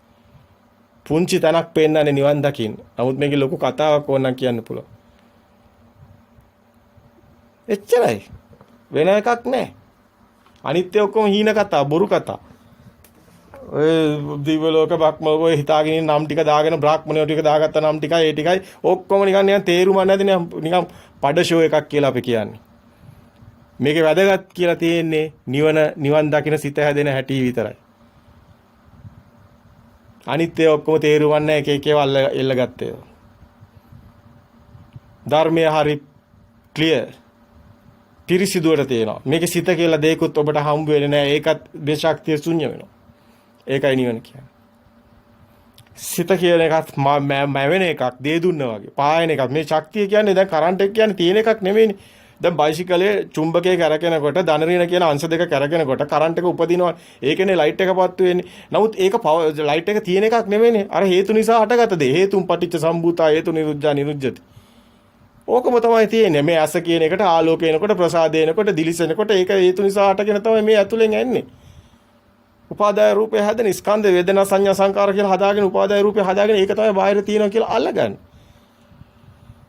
පුංචි තැනක් පෙන්නන්නේ නිවන් දකින්න. නමුත් මේකේ ලොකු කතාවක් ඕනනම් කියන්න පුළුවන්. එච්චරයි. වෙන එකක් නැහැ. අනිත්‍ය ඔක්කොම හීන කතා, බොරු කතා. ඔය දිව්‍ය ලෝක බ්‍රහ්ම ඔය හිතාගෙන නම් ටික දාගෙන බ්‍රාහ්මණයෝ ටික දාගත්ත නම් ටිකයි ඒ ටිකයි ඔක්කොම නිකන් තේරුම නැති නිකන් පඩ ෂෝ එකක් කියලා අපි කියන්නේ. මේකේ වැදගත් කියලා තියෙන්නේ නිවන් දකින සිත හැදෙන හැටි විතරයි. අනිත්‍ය ඔක්කොම තේරුම් නැහැ එක එක ඒවා එල්ලගත්තේ. ධර්මය හරි ක්ලියර්. පිරිසිදුවට තියෙනවා. මේකේ සිත කියලා දෙයක්වත් ඔබට හම්බ වෙන්නේ නැහැ. ඒකත් මේ ශක්තිය ශුන්‍ය වෙනවා. ඒකයි නිවන කියන්නේ. සිත කියන එකත් මැවෙන එකක්, දේ දුන්නා වගේ. පායන එකක්. මේ ශක්තිය කියන්නේ දැන් කරන්ට් එක කියන්නේ තියෙන එකක් නෙමෙයිනේ. දැන් බයිසිකලේ චුම්බකයේ කරකිනකොට ධන ඍණ කියන අංශ දෙක කරකිනකොට කරන්ට් එක උපදිනවා. ඒකනේ ලයිට් එක පත්තු වෙන්නේ. නමුත් ඒක ලයිට් එක තියෙන එකක් නෙමෙයිනේ. අර හේතු නිසා හටගත්ත දේ. හේතුන් පටිච්ච සම්භූතා හේතු නිරුද්ධා නිරුද්ධති. ඕකම තමයි තියෙන්නේ. මේ ඇස කියන එකට ආලෝකය එනකොට, ප්‍රසාදය එනකොට, දිලිසෙනකොට ඒක හේතු නිසා හටගෙන තමයි මේ ඇතුලෙන් එන්නේ. උපාදාය රූපය හැදෙන ස්කන්ධ වේදනා සංඥා සංකාර කියලා හදාගෙන උපාදාය රූපය හදාගෙන ඒක තමයි බාහිර තියෙනවා කියලා අල්ලගන්නේ.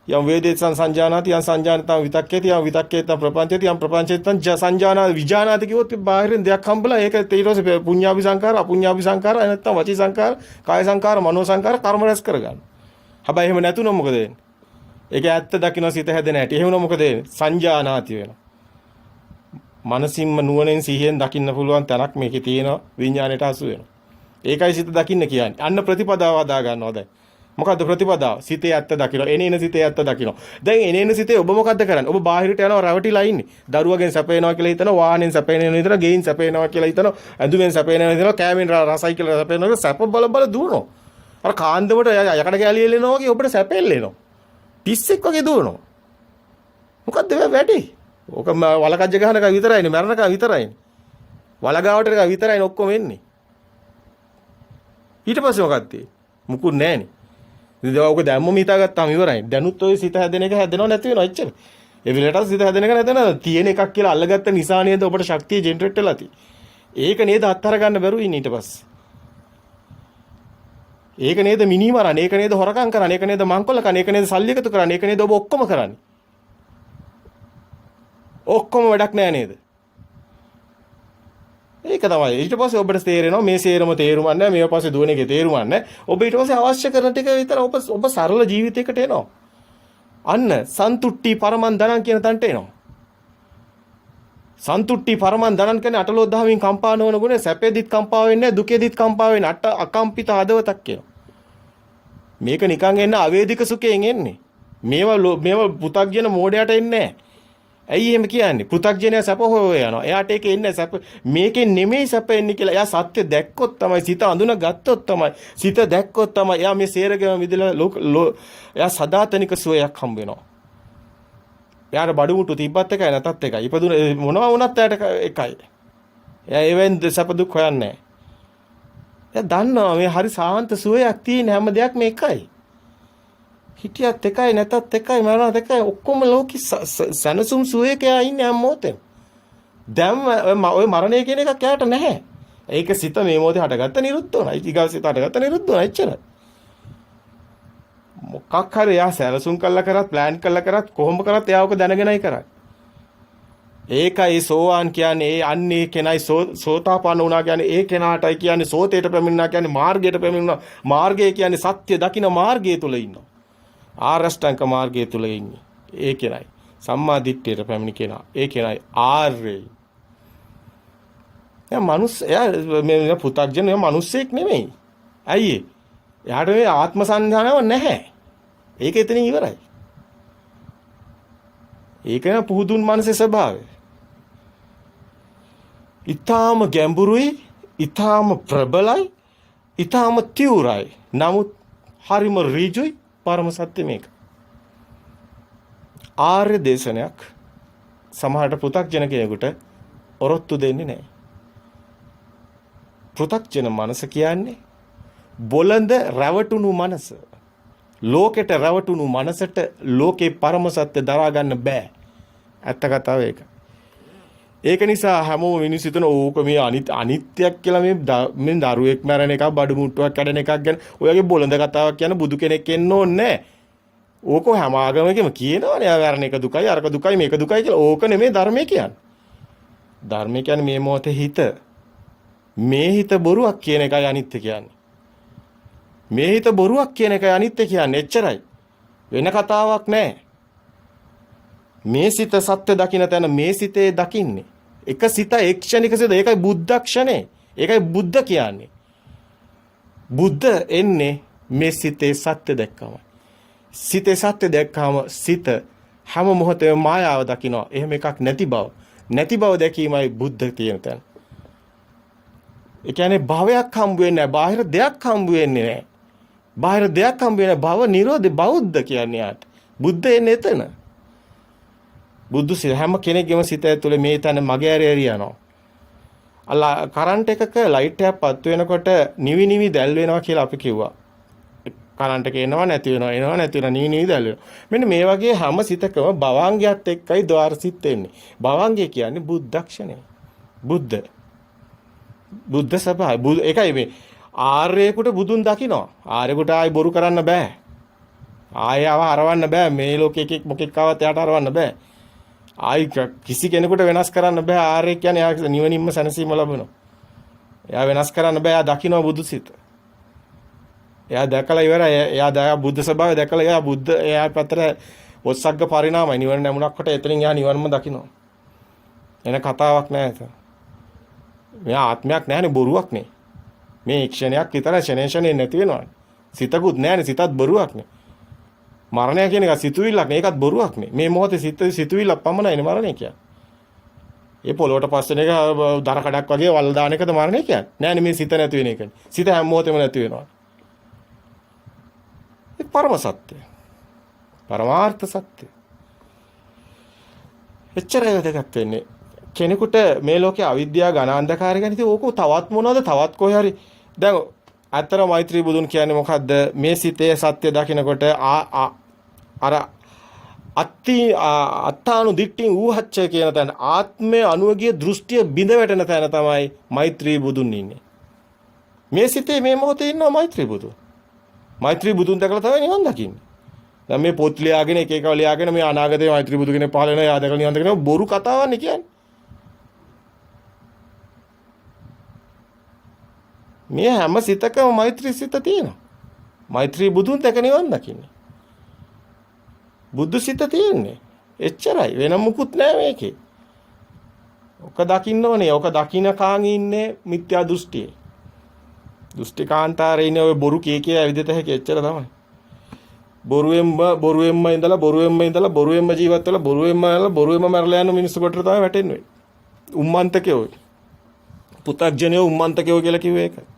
යම් වේදේත සංජානාති යම් සංජානතම් විතක්කේති යම් විතක්කේතම් ප්‍රපංචේති යම් ප්‍රපංචේතම් සංජානා විජානාති කිව්වොත් බාහිරින් දෙයක් හම්බලා ඒක ඊට පස්සේ පුඤ්ඤාභි සංකාර අපුඤ්ඤාභි සංකාර නැත්නම් වචී සංකාර කාය සංකාර මනෝ සංකාර කර්ම රැස් කරගන්න. හැබැයි එහෙම නැතුනොත් මොකද වෙන්නේ? ඒක ඇත්ත දකින්න සිත හැදෙන හැටි. එහෙම මොකද වෙන්නේ? සංජානාති වෙනවා. මනසින්ම නුවණෙන් සිහියෙන් දකින්න පුළුවන් තැනක් මේකේ තියෙනවා විඥාණයට හසු වෙනවා. ඒකයි සිත දකින්න කියන්නේ. අන්න ප්‍රතිපදාව හදා ගන්නවා දැන්. මොකද්ද ප්‍රතිපදාව? සිතේ ඇත්ත දකින්න. එනේන සිතේ ඇත්ත දකින්න. දැන් එනේන සිතේ ඔබ මොකද්ද කරන්නේ? ඔබ බාහිරට යනවා රැවටිලා ඉන්නේ. දරුවගෙන් සැපේනවා කියලා හිතනවා, වාහනෙන් සැපේනවා හිතනවා, ගෙයින් සැපේනවා කියලා හිතනවා, ඇඳුමෙන් සැපේනවා හිතනවා, කෑමෙන් රසයි කියලා සැපේනවා කියලා සැප බල දුවනවා. අර කාන්දමට යකඩ කැලිය එල්ලෙනවා වගේ ඔබට සැපෙල්ලෙනවා. පිස්සෙක් වගේ දුවනවා. මොකද්ද වැඩි? ඕක වලකජ්ජ ගහනකම් විතරයිනේ, මරණකම් විතරයිනේ. වලගාවට එක විතරයිනේ ඔක්කොම එන්නේ. ඊට පස්සේ මොකක්ද තියෙන්නේ? මුකුත් නැහනේ. ඉතින් ඔක දැම්මම හිතාගත්තාම ඉවරයි. දැනුත් ඔය සිත හැදෙන එක හැදෙනව නැති වෙනව එච්චර. ඒ විලට සිත හැදෙන එක නැතන තියෙන එකක් කියලා අල්ලගත්ත නිසා නේද ඔබට ශක්තිය ජෙනරේට් වෙලා තියෙන්නේ. ඒක නේද අත්හර ගන්න බැරුව ඉන්නේ ඊට පස්සේ. ඒක නේද මිනි මරන්නේ, ඒක නේද හොරකම් කරන්නේ, ඒක නේද මංකොල්ල කරන්නේ, ඒක නේද සල්ලි එකතු කරන්නේ, ඒක නේද ඔබ ඔක්කොම කරන්නේ. ඔක්කොම වැඩක් නෑ නේද? ඒක තමයි. ඊට පස්සේ ඔබට තේරෙනවා මේ සේරම තේරුමක් නැහැ, මේ පස්සේ දුවන එකේ තේරුමක් නැහැ. ඔබ ඊට පස්සේ අවශ්‍ය කරන ටික විතර ඔබ සරල ජීවිතයකට එනවා. අන්න සන්තුට්ටි පරමන් ධනං කියන තැනට එනවා. සන්තුට්ටි පරමන් ධනං කියන්නේ අටලෝද්ධාමින් කම්පා නොවන ගුණය, සැපෙදිත් කම්පා වෙන්නේ නැහැ, දුකෙදිත් කම්පා වෙන්නේ අකම්පිත හදවතක් කියනවා. මේක නිකන් එන්න අවේදික සුඛයෙන් එන්නේ. මේවා පු탁ජන මෝඩයට එන්නේ නැහැ. ඇයි එහෙම කියන්නේ? පෘථග්ජනයා සැප හොය යනවා. එයාට ඒක එන්නේ සැප. මේකෙන් නෙමෙයි සැප එන්නේ කියලා. එයා සත්‍ය දැක්කොත් තමයි, සිත අඳුන ගත්තොත් තමයි, සිත දැක්කොත් තමයි එයා මේ සේරගම විදලා එයා සදාතනික සුවයක් හම්බ වෙනවා. එයාට බඩුමුට්ටු තිබ්බත් එකයි නැතත් එකයි. ඉපදුන මොනවා වුණත් එයාට එකයි. එයා ඒවෙන් සැප දුක් හොයන්නේ නැහැ. එයා දන්නවා මේ හරි සාන්ත සුවයක් තියෙන හැම දෙයක්ම එකයි. හිටියත් එකයි නැතත් එකයි මරණත් එකයි ඔක්කොම ලෝකෙ සනසුම් සුවේක ඉන්නේ හැම මොහොතෙම. දැන් ඔය මරණය කියන එකක් එයාට නැහැ. ඒක සිත මේ මොහොතේ හටගත්ත නිරුද්ධ වුණා. ඊගාව සිත හටගත්ත නිරුද්ධ වුණා එච්චරයි. මොකක් හරි එයා සැලසුම් කළා කරත් ප්ලෑන් කළා කරත් කොහොම කරත් එයා ඔක දැනගෙනයි කරන්නේ. ඒකයි සෝවාන් කියන්නේ ඒ අන්නේ කෙනයි සෝතාපන්න වුණා කියන්නේ ඒ කෙනාටයි කියන්නේ සෝතේට පැමිණුණා කියන්නේ මාර්ගයට පැමිණුණා. මාර්ගය කියන්නේ සත්‍ය දකින්න මාර්ගය තුල ඉන්නවා. ආරෂ්ඨාංග මාර්ගය තුල ඉන්නේ. ඒ කෙනයි. සම්මා දිට්ඨියට පැමිණි කෙනා. ඒ කෙනයි ආර්යයි. එයා මේ පු탁ජන මිනිස්සෙක් නෙමෙයි. ඇයි එයාට මේ ආත්ම සංඥාවක් නැහැ. ඒක එතනින් ඉවරයි. ඒක න පුදුන් මනසේ ස්වභාවය. ඊටාම ගැඹුරුයි, ඊටාම ප්‍රබලයි, ඊටාම තීව්‍රයි. නමුත් හරිම ඍජුයි. පරම සත්‍ය මේක. ආර්ය දේශනයක් සමහරට පෘථග්ජන කෙනෙකුට ඔරොත්තු දෙන්නේ නැහැ. පෘථග්ජන මනස කියන්නේ බොළඳ රැවටුණු මනස. ලෝකෙට රැවටුණු මනසට ලෝකේ පරම සත්‍ය දරා ගන්න බෑ. ඇත්ත කතාව ඒක. ඒක නිසා හැමෝම මිනිස්සු හිතන ඕක මේ අනිත්‍යයක් කියලා මේ දරුවෙක් මැරෙන එකක් බඩු මුට්ටුවක් කැඩෙන එකක් ගැන ඔයගේ බොළඳ කතාවක් කියන බුදු කෙනෙක් එන්න ඕනේ නැහැ. ඕක හැම ආගමකම කියනවනේ ආවරණ එක දුකයි අරක දුකයි මේක දුකයි කියලා. ඕක නෙමෙයි ධර්මය කියන්නේ. ධර්මය කියන්නේ මේ මොහොතේ හිත. මේ හිත බොරුවක් කියන එකයි අනිත්‍ය කියන්නේ. මේ හිත බොරුවක් කියන එකයි අනිත්‍ය කියන්නේ. එච්චරයි. වෙන කතාවක් නැහැ. මේ සිත සත්‍ය දකින්න තැන මේ සිතේ දකින්නේ. එක සිත එක්ෂණික සිත. ඒකයි බුද්ධ ක්ෂණේ. ඒකයි බුද්ධ කියන්නේ. බුද්ධ එන්නේ මේ සිතේ සත්‍ය දැක්කම. සිතේ සත්‍ය දැක්කම සිත හැම මොහොතේම මායාව දකිනවා. එහෙම එකක් නැති බව. නැති බව දැකීමයි බුද්ධ කියන තැන. ඒ කියන්නේ භවයක් හම්බ වෙන්නේ නැහැ. බාහිර දෙයක් හම්බ වෙන්නේ නැහැ. බාහිර දෙයක් හම්බ වෙන්නේ භව නිරෝධේ බෞද්ධ කියන්නේ යාට. බුද්ධ එන්නේ එතන. බුදු සිත හැම කෙනෙක්ගේම සිත ඇතුලේ මේ තැන මගේ ඇරි යනවා. අල්ලා කරන්ට් එකක ලයිට් එකක් පත් වෙනකොට නිවි නිවි දැල් වෙනවා කියලා අපි කිව්වා. කරන්ට් එක එනවා නැති වෙනවා එනවා නැති වෙනවා නිවි නිවි දැල් වෙනවා. මෙන්න මේ වගේ හැම සිතකම භවංගයත් එක්කයි ద్వාර සිත් එන්නේ. භවංගය කියන්නේ බුද්ධක්ෂණය. බුද්ධ බුද්ධ ස්වභාවය. ඒකයි මේ ආර්යයෙකුට බුදුන් දකිනවා. ආර්යයෙකුට ආයි බොරු කරන්න බෑ. ආයව හරවන්න බෑ. මේ ලෝකෙ එකෙක් මොකෙක් ආවත් එයාට හරවන්න බෑ. ආයි කිසි කෙනෙකුට වෙනස් කරන්න බෑ. ආර්ය කියන්නේ එයා නිවනින්ම සැනසීම ලබනවා. එයා වෙනස් කරන්න බෑ. එයා දකිනවා බුදුසිත. එයා දැකලා ඉවරයි. එයා බුද්ධ ස්වභාවය දැකලා එයා පැත්තට ඔස්සග්ග පරිණාමයි. නිවන නැමුණක් කොට එතනින් එයා නිවන්ම දකිනවා. එන කතාවක් නෑ ඒක. මෙයා ආත්මයක් නෑනේ බොරුවක් නේ. මේ ක්ෂණයක් විතර ෂණේ නැති වෙනවා. සිතකුත් නෑනේ සිතත් බොරුවක් නේ. මරණය කියන එක සිතුවිල්ලක් නේ. ඒකත් බොරුවක් නේ. මේ මොහොතේ සිතුවිල්ලක් පමණයි මරණය කියන්නේ. ඒ පොළොවට පස්සෙන එක දර කඩක් වගේ වල් දාන එකද මරණය කියන්නේ. නෑනේ මේ සිත නැති වෙන එකනේ. සිත හැම මොහොතෙම නැති වෙනවා. ඒ පරම සත්‍ය. පරමාර්ථ සත්‍ය. එච්චරයි වැදගත් වෙන්නේ. කෙනෙකුට මේ ලෝකේ අවිද්‍යාව ඝන අන්ධකාරය ගැන ඉතින් ඕක තවත් මොනවද තවත් කොහේ හරි දැන් අතර මෛත්‍රී බුදුන් කියන්නේ මොකද්ද මේ සිතේ සත්‍ය දකිනකොට අර අත්තානු දිට්ඨින් ඌහච්ච කියන තැන ආත්මය අනුවගිය දෘෂ්ටිය බිඳ වැටෙන තැන තමයි මෛත්‍රී බුදුන් ඉන්නේ. මේ සිතේ මේ මොහොතේ ඉන්නවා මෛත්‍රී බුදු. මෛත්‍රී බුදුන් දැකලා තමයි නිවන් දකින්නේ. දැන් මේ පොත් ලියාගෙන එක එකව ලියාගෙන මේ අනාගතේ මෛත්‍රී බුදු කෙනෙක් පහල වෙනවා යා දැකලා නිවන් දකිනවා බොරු කතාවක් නේ කියන්නේ. මේ හැම සිතකම මෛත්‍රී සිත තියෙනවා. මෛත්‍රී බුදුන් දැක නිවන් දකින්නේ. බුදු සිත තියෙන්නේ. එච්චරයි. වෙන මුකුත් නෑ මේකේ. ඔක දකින්න ඕනේ. ඔක දකින්න කාන් ඉන්නේ මිත්‍යා දෘෂ්ටියේ. දෘෂ්ටිකාන්තාරේ ඉන්නේ ඔය බොරු කීකේ ඇවිදත හැකි එච්චර තමයි. බොරුවෙන්ම ඉඳලා බොරුවෙන්ම ජීවත් වෙලා බොරුවෙන්ම මරලා යන මිනිස්සු කොට තමයි වැටෙන්නේ. උම්මන්තකයෝ. පු탁ජනයෝ උම්මන්තකයෝ කියලා කිව්වේ ඒක.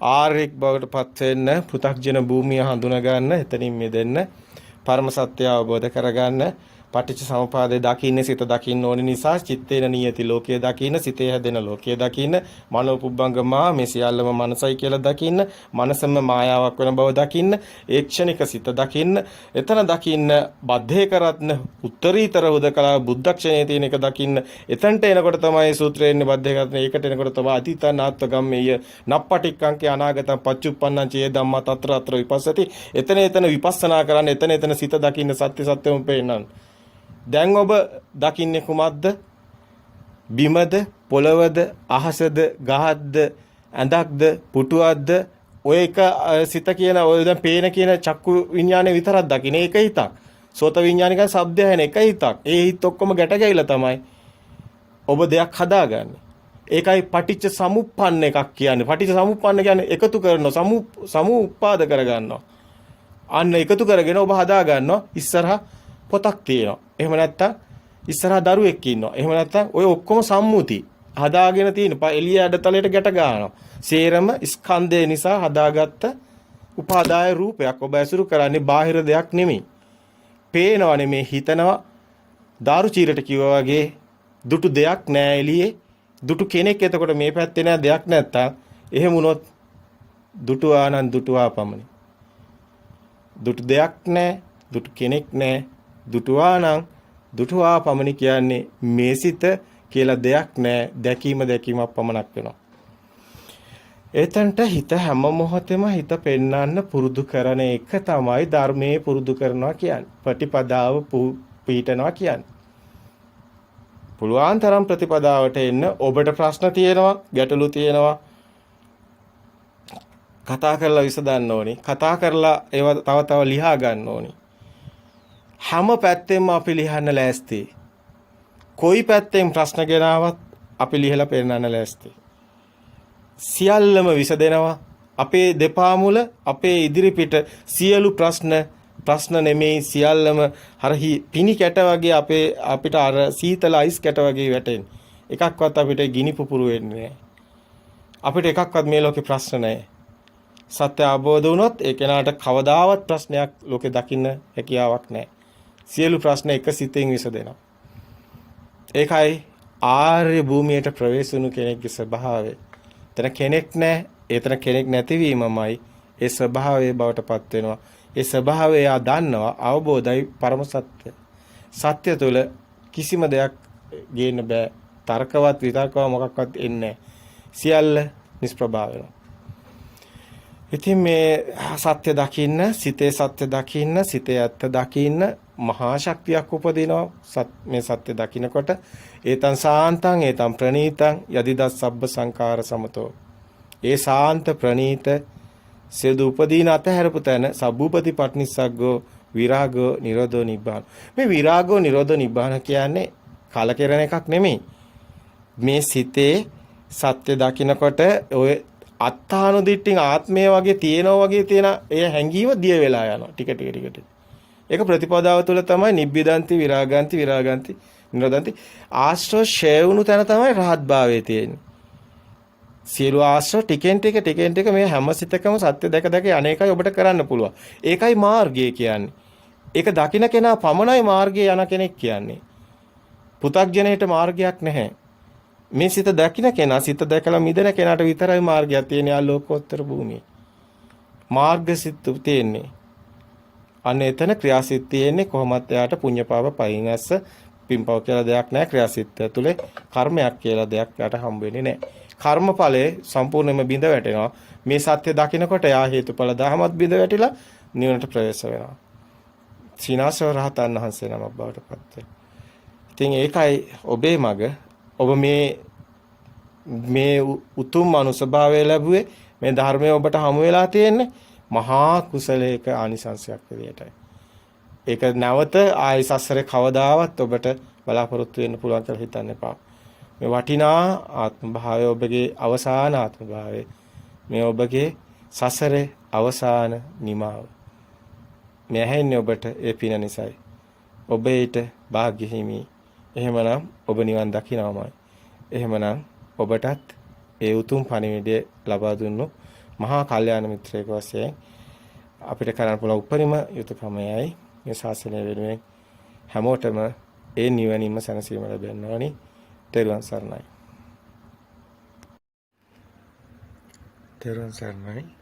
ආර්යෙක් බවට පත් වෙන්න පෘථග්ජන භූමිය හඳුනා ගන්න එතනින් මිදෙන්න පරම සත්‍ය අවබෝධ කරගන්න පටිච්ච සමුපාදේ දකින්නේ සිත දකින්න ඕන නිසා චිත්තේන නියති ලෝකයේ දකින්න සිතේ හැදෙන ලෝකයේ දකින්න මනෝපුබ්බංගමා මේ සියල්ලම මනසයි කියලා දකින්න මනසම මායාවක් වෙන බව දකින්න ඒක්ෂණික සිත දකින්න එතන දකින්න බද්ධේ කරත්න උත්තරීතර උදකලා බුද්ධක්ෂණයේ තියෙන එක දකින්න එතනට එනකොට තමයි සූත්‍රයේ බද්ධේ කරත්න ඒකට එනකොට තමයි අතීතනාත්ව ගම්මේය නප්පටික්කංකේ අනාගතං පච්චුප්පන්නං චේ ධම්මා තත්‍ර අත්‍ර විපස්සති එතන විපස්සනා කරන්න එතන සිත දකින්න සත්‍ය සත්‍යම පේන්නන් දැන් ඔබ දකින්නේ කුමක්ද? බිමද, පොළවද, අහසද, ගහක්ද, ඇඳක්ද, පුටුවක්ද? ඔය එක සිත කියන ඔය දැන් පේන කියන චක්කු විඥානේ විතරක් දකින්නේ ඒක හිතක්. සෝත විඥානික ශබ්දය ඇහෙන එක හිතක්. ඒ හිත ඔක්කොම ගැට ගැහිලා තමයි ඔබ දෙයක් හදාගන්නේ. ඒකයි පටිච්ච සමුප්පන්න එකක් කියන්නේ. පටිච්ච සමුප්පන්න කියන්නේ එකතු කරනවා, සමුඋපාද කරගන්නවා. අන්න එකතු කරගෙන ඔබ හදා ගන්නවා ඉස්සරහා පොතක් තියෙනවා. එහෙම නැත්තම් ඉස්සරහා දරුවෙක් ඉන්නවා. එහෙම නැත්තම් ඔය ඔක්කොම සම්මුති හදාගෙන තියෙන එළිය ඇඩතලයට ගැට ගන්නවා. සේරම ස්කන්ධය නිසා හදාගත්ත උපාදාය රූපයක්. ඔබ ඇසුරු කරන්නේ බාහිර දෙයක් නෙමෙයි. පේනවා නෙමෙයි හිතනවා. දාරු චීරට කිව්වා වගේ දුටු දෙයක් නෑ එළියේ. දුටු කෙනෙක් එතකොට මේ පැත්තේ නෑ දෙයක් නැත්තම් එහෙම වුණොත් දුටු ආනන් දුටු ආපමණි. දුටු දෙයක් නෑ. දුටු කෙනෙක් නෑ. දුටුවානම් දුටුවා පමණි කියන්නේ මේ සිත කියලා දෙයක් නෑ දැකීමක් පමණක් වෙනවා. එතනට හිත හැම මොහොතෙම හිත පෙන්වන්න පුරුදු කරන එක තමයි ධර්මයේ පුරුදු කරනවා කියන්නේ. ප්‍රතිපදාව පිළිටනවා කියන්නේ. පුළුවන් තරම් ප්‍රතිපදාවට එන්න ඔබට ප්‍රශ්න තියෙනවා, ගැටලු තියෙනවා. කතා කරලා විසඳන්න ඕනේ. කතා කරලා ඒවා තව ලියා ගන්න ඕනේ. හැම පැත්තෙම අපි ලියන්න ලෑස්ති. කොයි පැත්තෙන් ප්‍රශ්න ගෙනාවත් අපි ලියලා පෙන්නන්න ලෑස්ති. සියල්ලම විසදෙනවා. අපේ දෙපා මුල අපේ ඉදිරිපිට සියලු ප්‍රශ්න නෙමෙයි සියල්ලම හරහි පිනි කැට වගේ අපිට අර සීතල අයිස් කැට වගේ වැටෙන. එකක්වත් අපිට ගිනි පුපුරු වෙන්නේ නැහැ. අපිට එකක්වත් මේ ලෝකේ ප්‍රශ්න නැහැ. සත්‍ය අවබෝධ වුණොත් ඒ කෙනාට කවදාවත් ප්‍රශ්නයක් ලෝකේ දකින්න හැකියාවක් නැහැ. සියලු ප්‍රශ්න එක සිතෙන් විසදෙනවා. ඒකයි ආර්ය භූමියට ප්‍රවේශ වුණු කෙනෙක්ගේ ස්වභාවය. එතන කෙනෙක් නැහැ. එතන කෙනෙක් නැතිවීමමයි ඒ ස්වභාවයේ බවට පත් වෙනවා. ඒ ස්වභාවය එයා දන්නවා අවබෝධයි පරම සත්‍ය. සත්‍ය තුළ කිසිම දෙයක් ගේන්න බෑ. තර්කවත් විතර්කව මොකක්වත් එන්නේ නැහැ. සියල්ල නිෂ්ප්‍රභා වෙනවා. ඉතින් මේ සත්‍ය දකින්න, සිතේ සත්‍ය දකින්න, සිතේ ඇත්ත දකින්න මහා ශක්තියක් උපදිනවා. මේ සත්‍ය දකින්නකොට ඒතං සාන්තං ඒතං ප්‍රණීතං යදිදස් සබ්බ සංඛාර සමතෝ. ඒ සාන්ත ප්‍රණීත සියලු උපදීන අතහැරපු තැන සබ්බූපති පටිනිස්සග්ගෝ විරාගෝ නිරෝධෝ නිබ්බාන. මේ විරාගෝ නිරෝධෝ නිබ්බාන කියන්නේ කලකිරෙන එකක් නෙමෙයි. මේ සිතේ සත්‍ය දකින්නකොට ඔය අත්තානුදිට්ඨින් ආත්මය වගේ තියෙනවා වගේ තියෙන ඒ හැඟීම දිය වෙලා යනවා ටික ටික. ඒක ප්‍රතිපදාව තුළ තමයි නිබ්බිදන්ති විරාගන්ති විරාගන්ති නිරෝධන්ති. ආශ්‍රව ෂය වුණු තැන තමයි රහත් භාවයේ තියෙන්නේ. සියලු ආශ්‍රව ටිකෙන් ටික මේ හැම සිතකම සත්‍ය දැක අනේකයි ඔබට කරන්න පුළුවන්. ඒකයි මාර්ගය කියන්නේ. ඒක දකින්න කෙනා පමණයි මාර්ගයේ යන කෙනෙක් කියන්නේ. පු탁ජනයට මාර්ගයක් නැහැ. මේ සිත දකින්න කෙනා සිත දැකලා මිදෙන කෙනාට විතරයි මාර්ගයක් තියෙන්නේ. ආ ලෝකෝත්තර භූමියේ. මාර්ග සිත් තියෙන්නේ. අන්න එතන ක්‍රියාසිත තියෙන්නේ කොහොමත් එයාට පුඤ්ඤපාප පයින් ඇස්ස පින්පව කියලා දෙයක් නැහැ. ක්‍රියාසිත ඇතුලේ කර්මයක් කියලා දෙයක් යට හම්බ වෙන්නේ නැහැ. කර්මඵලයේ සම්පූර්ණයෙන්ම බිඳ වැටෙනවා. මේ සත්‍ය දකිනකොට යා හේතුඵල දහමත් බිඳ වැටිලා නිවනට ප්‍රවේශ වෙනවා. සීනාසව රහතන් වහන්සේ නමක් බවට පත් වෙනවා. ඉතින් ඒකයි ඔබේ මග ඔබ මේ උතුම් මනුසභාවය ලැබුවේ මේ ධර්මය ඔබට හමු වෙලා තියෙන්නේ මහා කුසලයක ආනිසංසයක් විදියටයි. ඒක නැවත ආයි සසරේ කවදාවත් ඔබට බලාපොරොත්තු වෙන්න පුළුවන් කියලා හිතන්න එපා. මේ වටිනා ආත්ම භාවය ඔබගේ අවසාන ආත්ම භාවය. මේ ඔබගේ සසරේ අවසාන නිමාව. මේ ඇහෙන්නේ ඔබට ඒ පින නිසායි. ඔබ ඊට වාග්ය හිමි. එහෙමනම් ඔබ නිවන් දකින්නමයි. එහෙමනම් ඔබටත් ඒ උතුම් පණිවිඩය ලබා දුන්නු මහා කල්යාණ මිත්‍රයෙක් වශයෙන් අපිට කරන්න පුළුවන් උපරිම යුතුයකමයි මේ ශාසනය වෙනුවෙන් හැමෝටම ඒ නිවනින්ම සැනසීම ලැබෙන්න ඕනි. තෙරුවන් සරණයි. තෙරුවන් සරණයි.